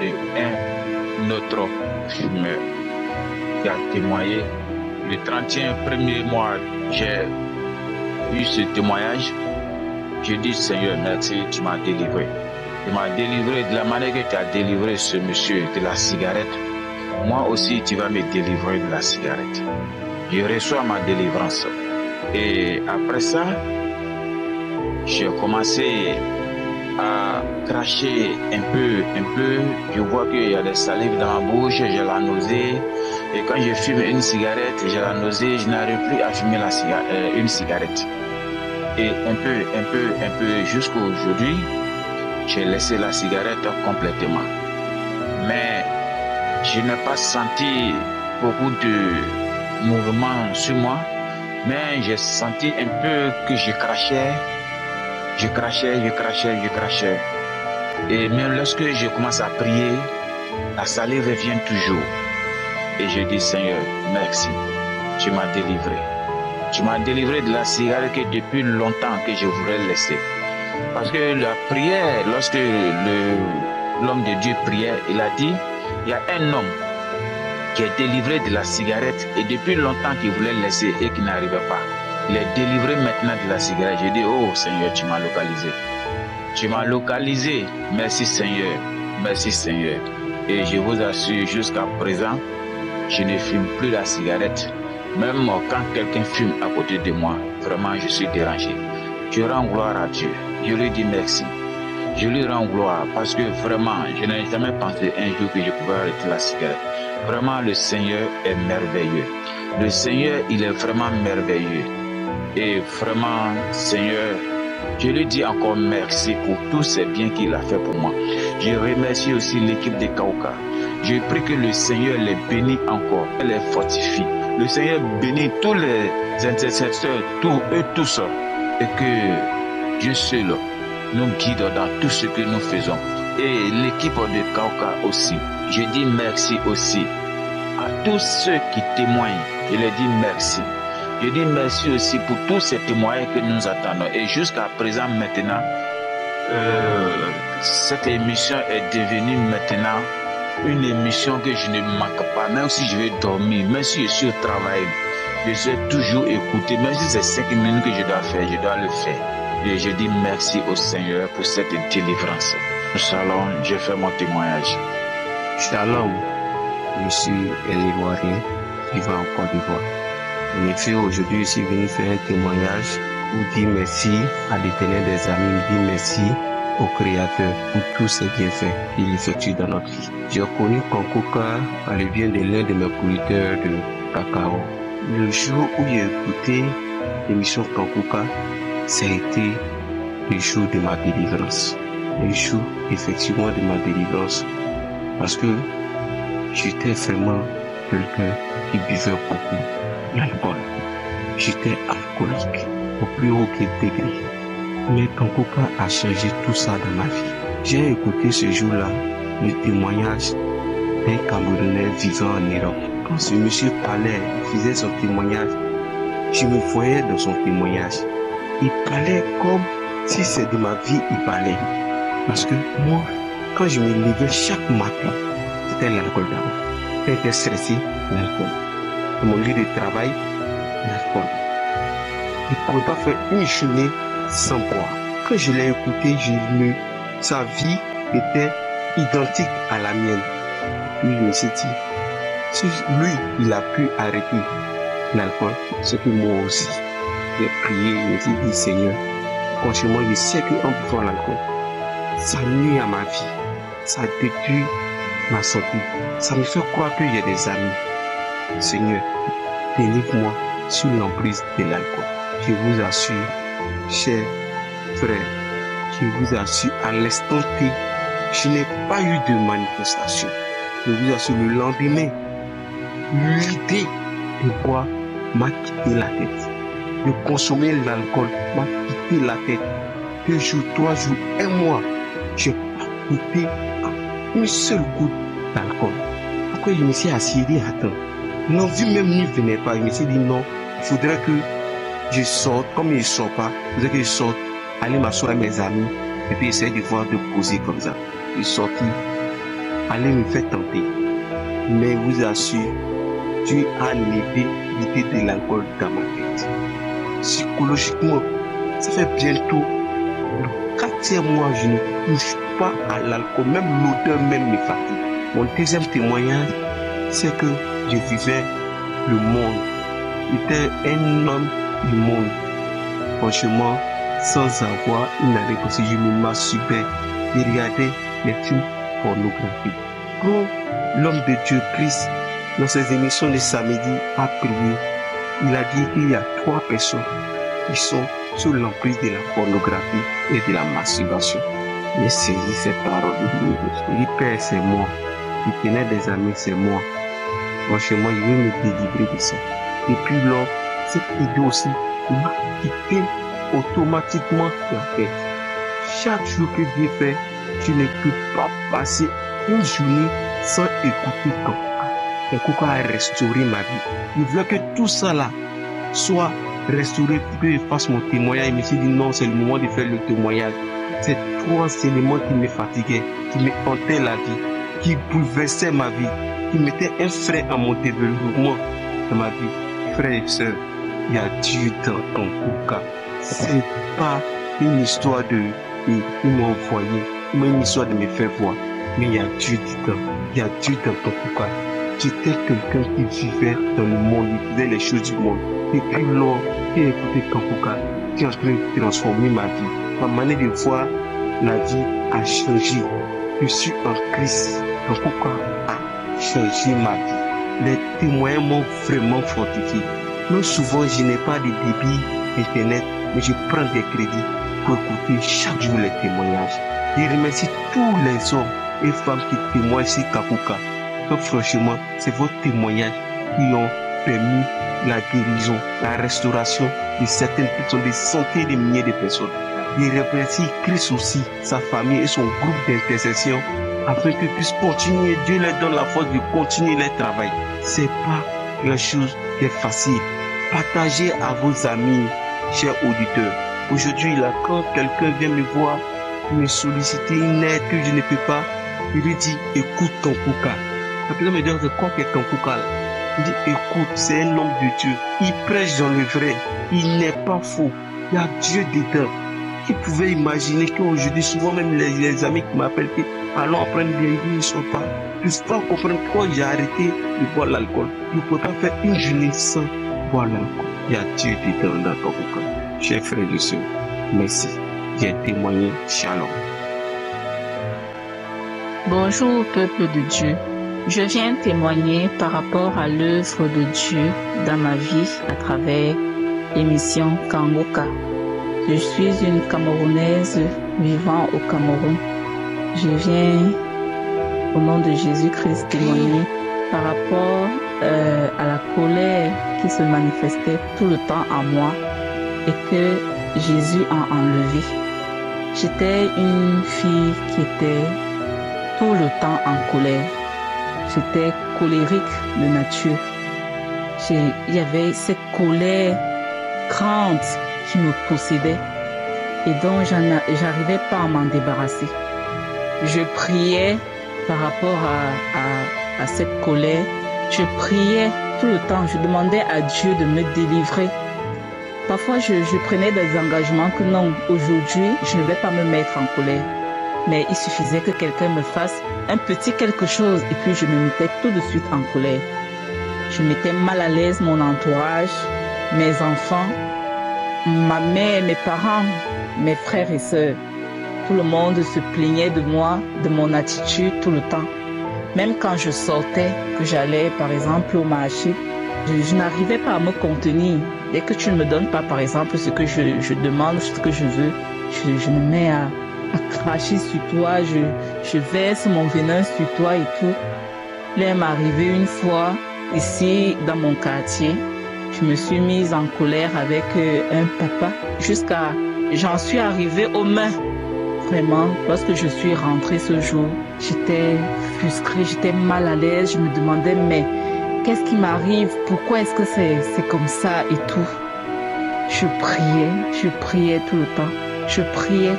et un autre fumeur qui a témoigné. Le 31er mois, j'ai eu ce témoignage. Je dis Seigneur, merci, tu m'as délivré. Tu m'as délivré de la manière que tu as délivré ce monsieur de la cigarette. Moi aussi, tu vas me délivrer de la cigarette. Je reçois ma délivrance. Et après ça, j'ai commencé à cracher un peu. Je vois qu'il y a des salives dans ma bouche, j'ai la nausée. Et quand je fume une cigarette, j'ai la nausée, je n'arrive plus à fumer une cigarette. Et un peu, jusqu'à aujourd'hui, j'ai laissé la cigarette complètement. Mais je n'ai pas senti beaucoup de mouvement sur moi, mais j'ai senti un peu que je crachais. Et même lorsque je commence à prier, la salive vient toujours. Et je dis Seigneur, merci, tu m'as délivré. Tu m'as délivré de la cigarette que depuis longtemps que je voulais laisser. Parce que la prière, lorsque l'homme de Dieu priait, il a dit, il y a un homme qui est délivré de la cigarette et depuis longtemps qu'il voulait laisser et qui n'arrivait pas. Il est délivré maintenant de la cigarette. J'ai dit, oh Seigneur, tu m'as localisé. Tu m'as localisé. Merci Seigneur. Merci Seigneur. Et je vous assure, jusqu'à présent, je ne fume plus la cigarette. Même quand quelqu'un fume à côté de moi, vraiment je suis dérangé. Je rends gloire à Dieu. Je lui dis merci. Je lui rends gloire parce que vraiment, je n'ai jamais pensé un jour que je pouvais arrêter la cigarette. Vraiment, le Seigneur est merveilleux. Le Seigneur, il est vraiment merveilleux. Et vraiment, Seigneur, je lui dis encore merci pour tous ces biens qu'il a fait pour moi. Je remercie aussi l'équipe de Kaoka. Je prie que le Seigneur les bénisse encore, les fortifie. Le Seigneur bénit tous les intercesseurs, tous, et que Dieu seul nous guide dans tout ce que nous faisons. Et l'équipe de Kaoka aussi. Je dis merci aussi à tous ceux qui témoignent. Je leur dis merci. Je dis merci aussi pour tous ces témoignages que nous attendons. Et jusqu'à présent, maintenant, cette émission est devenue maintenant une émission que je ne manque pas. Même si je vais dormir, même si je suis au travail, je vais toujours écouter. Même si c'est 5 minutes que je dois faire, je dois le faire. Et je dis merci au Seigneur pour cette délivrance. Shalom, j'ai fait mon témoignage. Shalom, je suis un Ivoirien vivant en Côte d'Ivoire. En effet, aujourd'hui, je suis venu faire un témoignage pour dire merci à l'Éternel des amis, dire merci au Créateur pour tous ses bienfaits qu'il effectue dans notre vie. J'ai connu Kangoka par le bien de l'un de mes producteurs de cacao. Le jour où j'ai écouté l'émission Kangoka, ça a été le jour de ma délivrance. Le jour, effectivement, de ma délivrance. Parce que j'étais vraiment quelqu'un qui buvait beaucoup l'alcool. J'étais alcoolique au plus haut degré. Mais Kankuka a changé tout ça dans ma vie. J'ai écouté ce jour-là le témoignage d'un Camerounais vivant en Europe. Quand ce monsieur parlait, il faisait son témoignage, je me voyais dans son témoignage. Il parlait comme si c'est de ma vie il parlait. Parce que moi, quand je me levais chaque matin, c'était l'alcool d'abord. Quand j'étais stressé, l'alcool. Dans mon lieu de travail, l'alcool. Il ne pouvait pas faire une journée sans boire. Quand je l'ai écouté, sa vie était identique à la mienne. Puis je me suis dit, si lui, il a pu arrêter l'alcool, c'est que moi aussi, j'ai prié, je me suis dit, Seigneur, franchement, je sais qu'en buvant l'alcool, ça nuit à ma vie, ça détruit ma santé, ça me fait croire que j'ai des amis. Seigneur, délivre-moi sous l'emprise de l'alcool. Je vous assure, chers frères, je vous assure, à l'instant T, je n'ai pas eu de manifestation. Je vous assure, le lendemain, l'idée de boire m'a quitté la tête. De consommer l'alcool m'a quitté la tête. 2 jours, 3 jours, 1 mois, je n'ai pas goûté à une seule goutte d'alcool. Après, je me suis assis et dit, attends, l'envie même ne venait pas. Je me suis dit, non, il faudrait que je sorte. Comme je ne sors pas, il faudrait que je sorte, aller m'asseoir avec mes amis, et puis essayer de voir, de poser comme ça. Je suis sorti, aller me faire tenter. Mais je vous assure, Dieu a levé l'idée de l'alcool dans ma tête. Psychologiquement, ça fait bientôt le 4e mois, je ne touche pas à l'alcool. Même l'odeur même me fatigue. Mon deuxième témoignage, c'est que je vivais le monde. J'étais un homme du monde. Franchement, sans avoir une arrêt, parce que je me masturbais et regardais les films pornographiques. Quand l'homme de Dieu, Christ, dans ses émissions de samedi, a prié, il a dit qu'il y a 3 personnes qui sont sous l'emprise de la pornographie et de la masturbation. J'ai saisi cette parole. Il dit, Père, c'est moi. Il tenait des amis, c'est moi. Franchement, il veut me délivrer de ça. Et puis là, cette idée aussi m'a quitté automatiquement la tête. Chaque jour que Dieu fait, je ne peux pas passer une journée sans écouter Kankuka. Kankuka a restauré ma vie. Il veut que tout ça là soit restauré pour que je fasse mon témoignage. Il me dit non, c'est le moment de faire le témoignage. C'est 3 éléments qui me fatiguaient, qui me hantaient la vie, qui bouleversaient ma vie, qui mettaient un frein à mon développement dans ma vie. Frères et sœurs, il y a Dieu dans Kankuka. C'est pas une histoire de il m'a envoyé, mais une histoire de me faire voir. Mais il y a Dieu dedans. Il y a Dieu dans Kankuka. J'étais quelqu'un qui vivait dans le monde, il faisait les choses du monde. Et puis lors qu'il a écouté Kankuka, qui est en train de transformer ma vie. Ma manière de voir la vie a changé. Je suis en Christ. Kankuka a changé ma vie. Les témoins m'ont vraiment fortifié. Non, souvent, je n'ai pas de débit internet, mais je prends des crédits pour écouter chaque jour les témoignages. Je remercie tous les hommes et femmes qui témoignent sur Kankuka. Donc, franchement, c'est vos témoignages qui ont permis la guérison, la restauration de certaines personnes, des centaines de milliers de personnes. Je remercie Christ aussi, sa famille et son groupe d'intercession afin qu'ils puissent continuer. Dieu leur donne la force de continuer leur travail. C'est pas quelque chose qui est facile. Partagez à vos amis, chers auditeurs. Aujourd'hui, là, quand quelqu'un vient me voir, me solliciter une aide que je ne peux pas, il lui dit, écoute Kankuka. La personne me dit, c'est quoi que Kankuka? Il dit, écoute, c'est un homme de Dieu. Il prêche dans le vrai. Il n'est pas faux. Il y a Dieu dedans. Qui pouvait imaginer qu'aujourd'hui, souvent même les amis qui m'appellent, allons apprendre des livres, ils ne sont pas. Ils ne peuvent pas comprendre pourquoi j'ai arrêté de boire l'alcool. Je ne peux pas faire une journée sans boire l'alcool. Il y a Dieu dedans dans Kankuka. Chers frères et sœurs, merci. J'ai témoigné. Shalom. Bonjour, peuple de Dieu. Je viens témoigner par rapport à l'œuvre de Dieu dans ma vie à travers l'émission Kankuka. Je suis une Camerounaise vivant au Cameroun. Je viens au nom de Jésus-Christ témoigner par rapport à la colère qui se manifestait tout le temps en moi et que Jésus a enlevé. J'étais une fille qui était tout le temps en colère. J'étais colérique de nature. Il y avait cette colère grande qui me possédait et dont j'arrivais pas à m'en débarrasser. Je priais par rapport à cette colère. Je priais tout le temps. Je demandais à Dieu de me délivrer. Parfois, je prenais des engagements que non, aujourd'hui, je ne vais pas me mettre en colère. Mais il suffisait que quelqu'un me fasse un petit quelque chose et puis je me mettais tout de suite en colère. Je mettais mal à l'aise mon entourage, mes enfants, ma mère, mes parents, mes frères et sœurs. Tout le monde se plaignait de moi, de mon attitude tout le temps. Même quand je sortais, que j'allais par exemple au marché, je n'arrivais pas à me contenir. Dès que tu ne me donnes pas par exemple ce que je demande, ce que je veux, je me mets à cracher sur toi, je verse mon venin sur toi et tout. Là, il m'est arrivé une fois, ici dans mon quartier, je me suis mise en colère avec un papa jusqu'à... J'en suis arrivée aux mains. Vraiment, lorsque je suis rentrée ce jour, j'étais frustrée, j'étais mal à l'aise, je me demandais mais qu'est-ce qui m'arrive? Pourquoi est-ce que c'est comme ça et tout? Je priais tout le temps, je priais.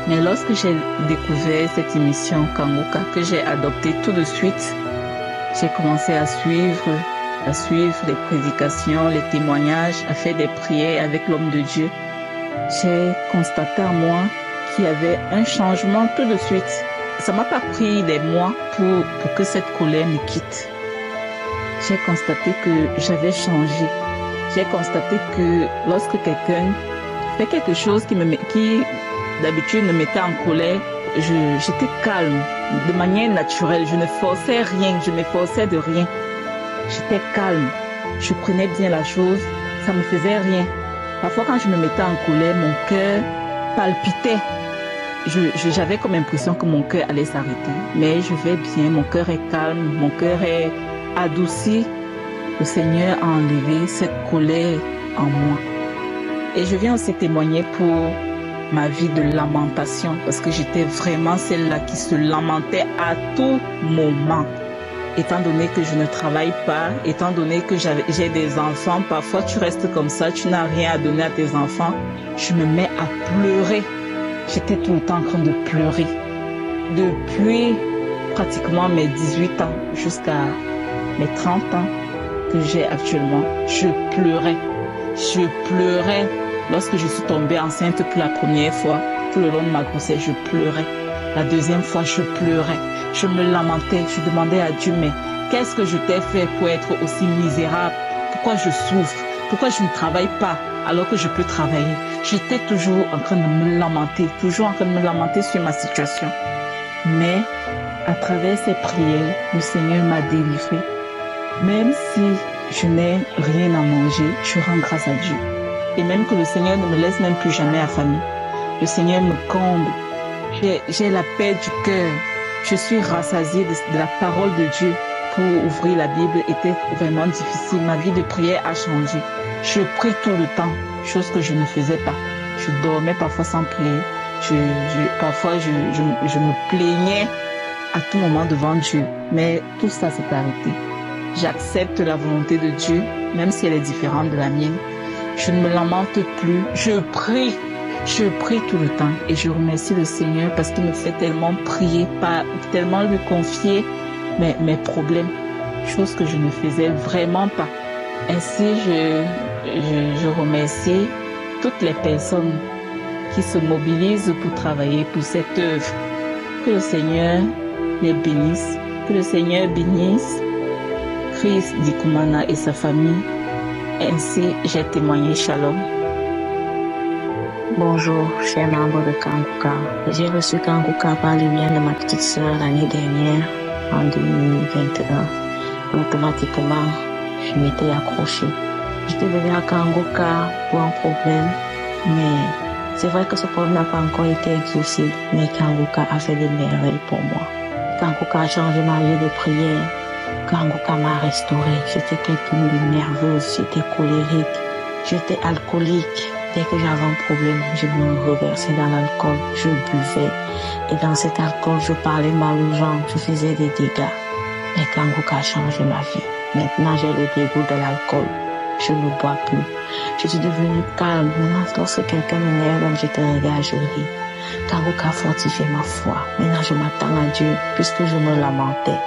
Mais lorsque j'ai découvert cette émission Kangoka, que j'ai adoptée tout de suite, j'ai commencé à suivre les prédications, les témoignages, à faire des prières avec l'homme de Dieu. J'ai constaté en moi qu'il y avait un changement tout de suite. Ça m'a pas pris des mois pour que cette colère me quitte. J'ai constaté que j'avais changé. J'ai constaté que lorsque quelqu'un fait quelque chose qui d'habitude me mettait en colère, j'étais calme, de manière naturelle. Je ne forçais rien, je m'efforçais de rien. J'étais calme, je prenais bien la chose, ça me faisait rien. Parfois quand je me mettais en colère, mon cœur palpitait. J'avais comme impression que mon cœur allait s'arrêter. Mais je vais bien, mon cœur est calme, mon cœur est adouci. Le Seigneur a enlevé cette colère en moi. Et je viens aussi témoigner pour ma vie de lamentation, parce que j'étais vraiment celle-là qui se lamentait à tout moment. Étant donné que je ne travaille pas, étant donné que j'ai des enfants, parfois tu restes comme ça, tu n'as rien à donner à tes enfants, je me mets à pleurer. J'étais tout le temps en train de pleurer. Depuis pratiquement mes 18 ans jusqu'à mes 30 ans que j'ai actuellement, je pleurais. Je pleurais. Lorsque je suis tombée enceinte pour la première fois, tout le long de ma grossesse, je pleurais. La deuxième fois, je pleurais. Je me lamentais. Je demandais à Dieu, mais qu'est-ce que je t'ai fait pour être aussi misérable? Pourquoi je souffre? Pourquoi je ne travaille pas alors que je peux travailler? J'étais toujours en train de me lamenter, toujours en train de me lamenter sur ma situation. Mais à travers ces prières, le Seigneur m'a délivrée. Même si je n'ai rien à manger, je rends grâce à Dieu. Et même que le Seigneur ne me laisse même plus jamais affamée. Le Seigneur me comble. J'ai la paix du cœur. Je suis rassasiée de la parole de Dieu. Pour ouvrir la Bible était vraiment difficile. Ma vie de prière a changé. Je prie tout le temps, chose que je ne faisais pas. Je dormais parfois sans prier. Parfois, je me plaignais à tout moment devant Dieu. Mais tout ça s'est arrêté. J'accepte la volonté de Dieu, même si elle est différente de la mienne. Je ne me lamente plus. Je prie tout le temps. Et je remercie le Seigneur parce qu'il me fait tellement prier, tellement lui confier mes problèmes. Chose que je ne faisais vraiment pas. Ainsi, je remercie toutes les personnes qui se mobilisent pour travailler pour cette œuvre. Que le Seigneur les bénisse. Que le Seigneur bénisse Chris Dikumana et sa famille. Ainsi, j'ai témoigné. Shalom. Bonjour, chers membres de Kangoka. J'ai reçu Kangoka par le lien de ma petite sœur l'année dernière, en 2021. Automatiquement, je m'étais accrochée. J'étais venue à Kangoka pour un problème, mais c'est vrai que ce problème n'a pas encore été exaucé, mais Kangoka a fait des merveilles pour moi. Kangoka a changé ma vie de prière. Kangoka m'a restaurée. J'étais quelqu'un de nerveuse, j'étais colérique, j'étais alcoolique. Dès que j'avais un problème, je me reversais dans l'alcool, je buvais. Et dans cet alcool, je parlais mal aux gens, je faisais des dégâts. Mais Kangoka a changé ma vie. Maintenant, j'ai le dégoût de l'alcool. Je ne bois plus. Je suis devenue calme. Lorsque quelqu'un m'énerve, je te regarde, je ris. Kangoka a fortifié ma foi. Maintenant, je m'attends à Dieu, puisque je me lamentais.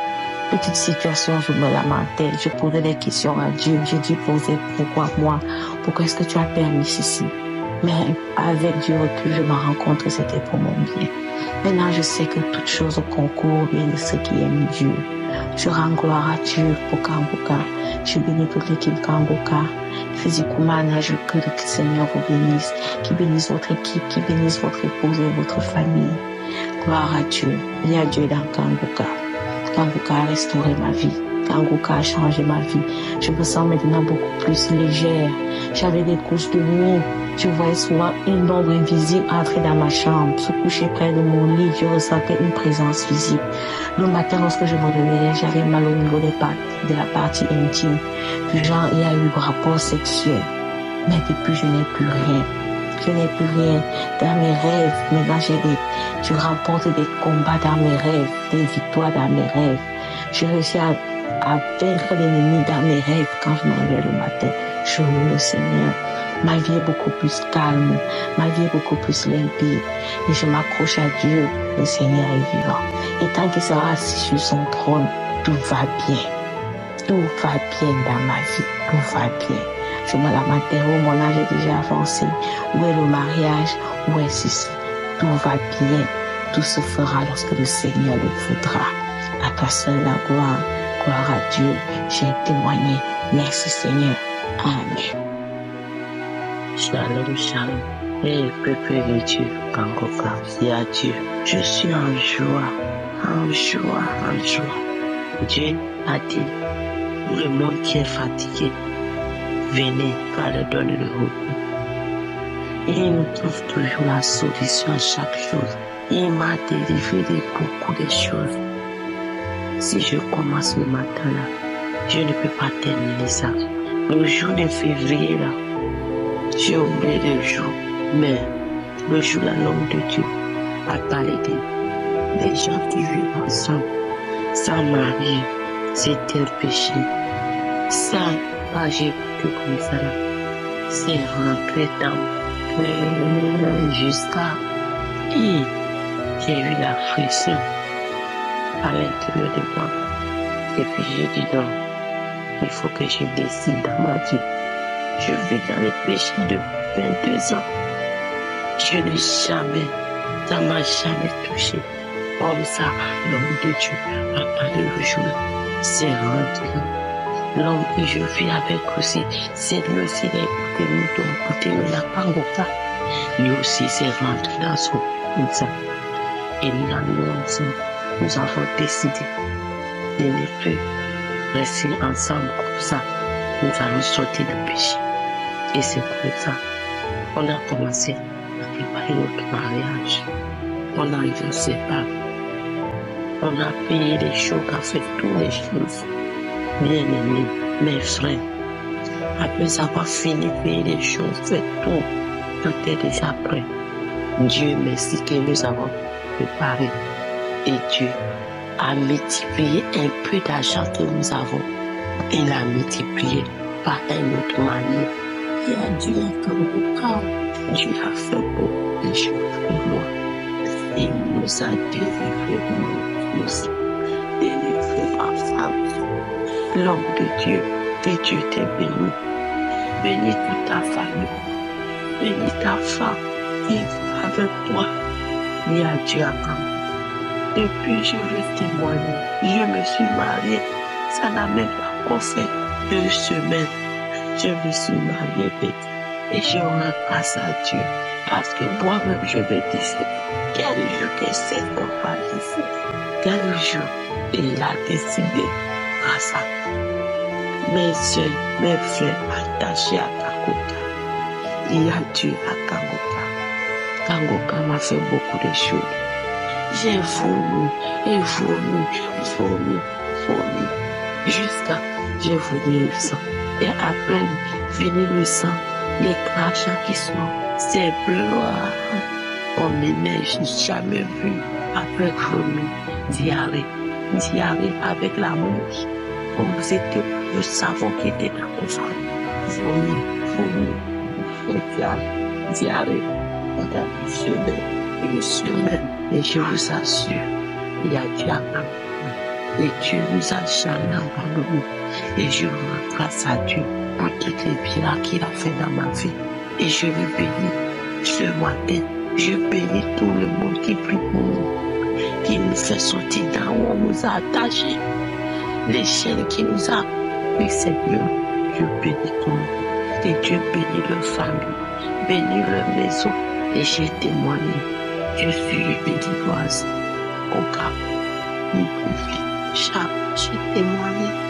Petite situation, je me lamentais. Je posais des questions à Dieu. J'ai dû poser pourquoi moi? Pourquoi est-ce que tu as permis ceci? Mais avec du recul, je me rends compte que c'était pour mon bien. Maintenant, je sais que toute chose concourt bien de ceux qui aiment Dieu. Je rends gloire à Dieu pour Kangoka. Je bénis toute l'équipe Kangoka. Physiquement, je prie que le Seigneur vous bénisse, qu'il bénisse votre équipe, qu'il bénisse votre épouse et votre famille. Gloire à Dieu. Il y a Dieu dans Kangoka. Kangoka a restauré ma vie. Kangoka a changé ma vie. Je me sens maintenant beaucoup plus légère. J'avais des couches de nuit. Je voyais souvent une ombre invisible entrer dans ma chambre, se coucher près de mon lit. Je ressentais une présence visible. Le matin, lorsque je me réveillais, j'avais mal au niveau de la partie intime. Du genre, il y a eu rapport sexuel. Mais depuis, je n'ai plus rien. Je n'ai plus rien dans mes rêves. Maintenant, je remporte des combats dans mes rêves, des victoires dans mes rêves. Je réussis à vaincre l'ennemi dans mes rêves quand je me réveille le matin. Je loue le Seigneur. Ma vie est beaucoup plus calme. Ma vie est beaucoup plus limpide. Et je m'accroche à Dieu. Le Seigneur est vivant. Et tant qu'il sera assis sur son trône, tout va bien. Tout va bien dans ma vie. Tout va bien. Je me lamentais, oh, mon âge est déjà avancé. Où est le mariage? Où est ceci? Tout va bien. Tout se fera lorsque le Seigneur le voudra. À toi seul la gloire. Gloire à Dieu. J'ai témoigné. Merci Seigneur. Amen. Shalom, shalom. Et peuple de Dieu, Kangoka, c'est à Dieu. Je suis en joie, en joie, en joie. Dieu a dit, pour le monde qui est fatigué, venez, va leur donner le repos. Et il nous trouve toujours la solution à chaque chose. Il m'a délivré de beaucoup de choses. Si je commence le matin là, je ne peux pas terminer ça. Le jour de février là, j'ai oublié le jour, mais le jour là, l'homme de Dieu a parlé des gens qui vivent ensemble, sans marier, c'était un péché. Ça, j'ai écouté comme ça là, c'est rentré dans jusqu'à et j'ai eu la pression à l'intérieur de moi. Et puis j'ai dit non, il faut que je décide dans ma vie. Je vis dans les péchés depuis 22 ans. Je n'ai jamais, ça m'a jamais touché. Comme ça, l'homme de Dieu a parlé le jour. C'est rentré. L'homme que je vis avec aussi, c'est lui aussi, il a écouté nous, écouté nous, la Kangoka. Lui aussi, c'est rentré dans son comme ça. Et nous avons décidé de ne plus rester ensemble comme ça. Nous allons sortir du péché. Et c'est comme ça qu'on a commencé à préparer notre mariage. On a été séparés. On a payé les choses, on a fait toutes les choses. Bien aimés, mes frères, après avoir fini de payer les choses, fait tout, tout est déjà prêt. Dieu merci que nous avons préparé. Et Dieu a multiplié un peu d'argent que nous avons. Il a multiplié par une autre manière. Et à Dieu a Kangoka. Dieu a fait beaucoup de choses pour moi. Il nous a délivré de nous aussi. Délivré ma femme. L'homme de Dieu, que Dieu t'ait béni. Bénis toute ta famille. Bénis ta femme. Vive avec toi. Et à Dieu à Kangoka. Depuis, je veux témoigner. Je me suis mariée. Ça n'a même pas encore fait 2 semaines. Je me suis mariée et je rends grâce à Dieu. Parce que moi-même, je vais dire, quel jour que c'est qu'on va ici. Quel jour il a décidé grâce à mes soeurs, mes frères attachés à Kangoka. Il y a Dieu à Kangoka. Kangoka m'a fait beaucoup de choses. J'ai vomi et vomi. Jusqu'à j'ai vomi le sang. Et après, fini le sang, les crachats qui sont, c'est gloire. On ne j'ai jamais vu avec vomi, diarrhée avec la mouche. On était le savon qui était dans le sang. Vomi, diarrhée, une semaine. Et je vous assure, il y a Dieu à nous. Et Dieu nous a jamais abandonnés. Et je rends grâce à Dieu pour toutes les miracles qu'il a fait dans ma vie. Et je le bénis ce matin. Je bénis tout le monde qui prie pour nous, qui nous fait sortir d'en haut, on nous a attachés. Les chaînes qui nous a pris, Seigneur, Dieu bénit tout le monde. Et Dieu bénit leur famille, bénit leur maison. Et j'ai témoigné. Je suis béninoise. Au cas où, j'ai témoigné.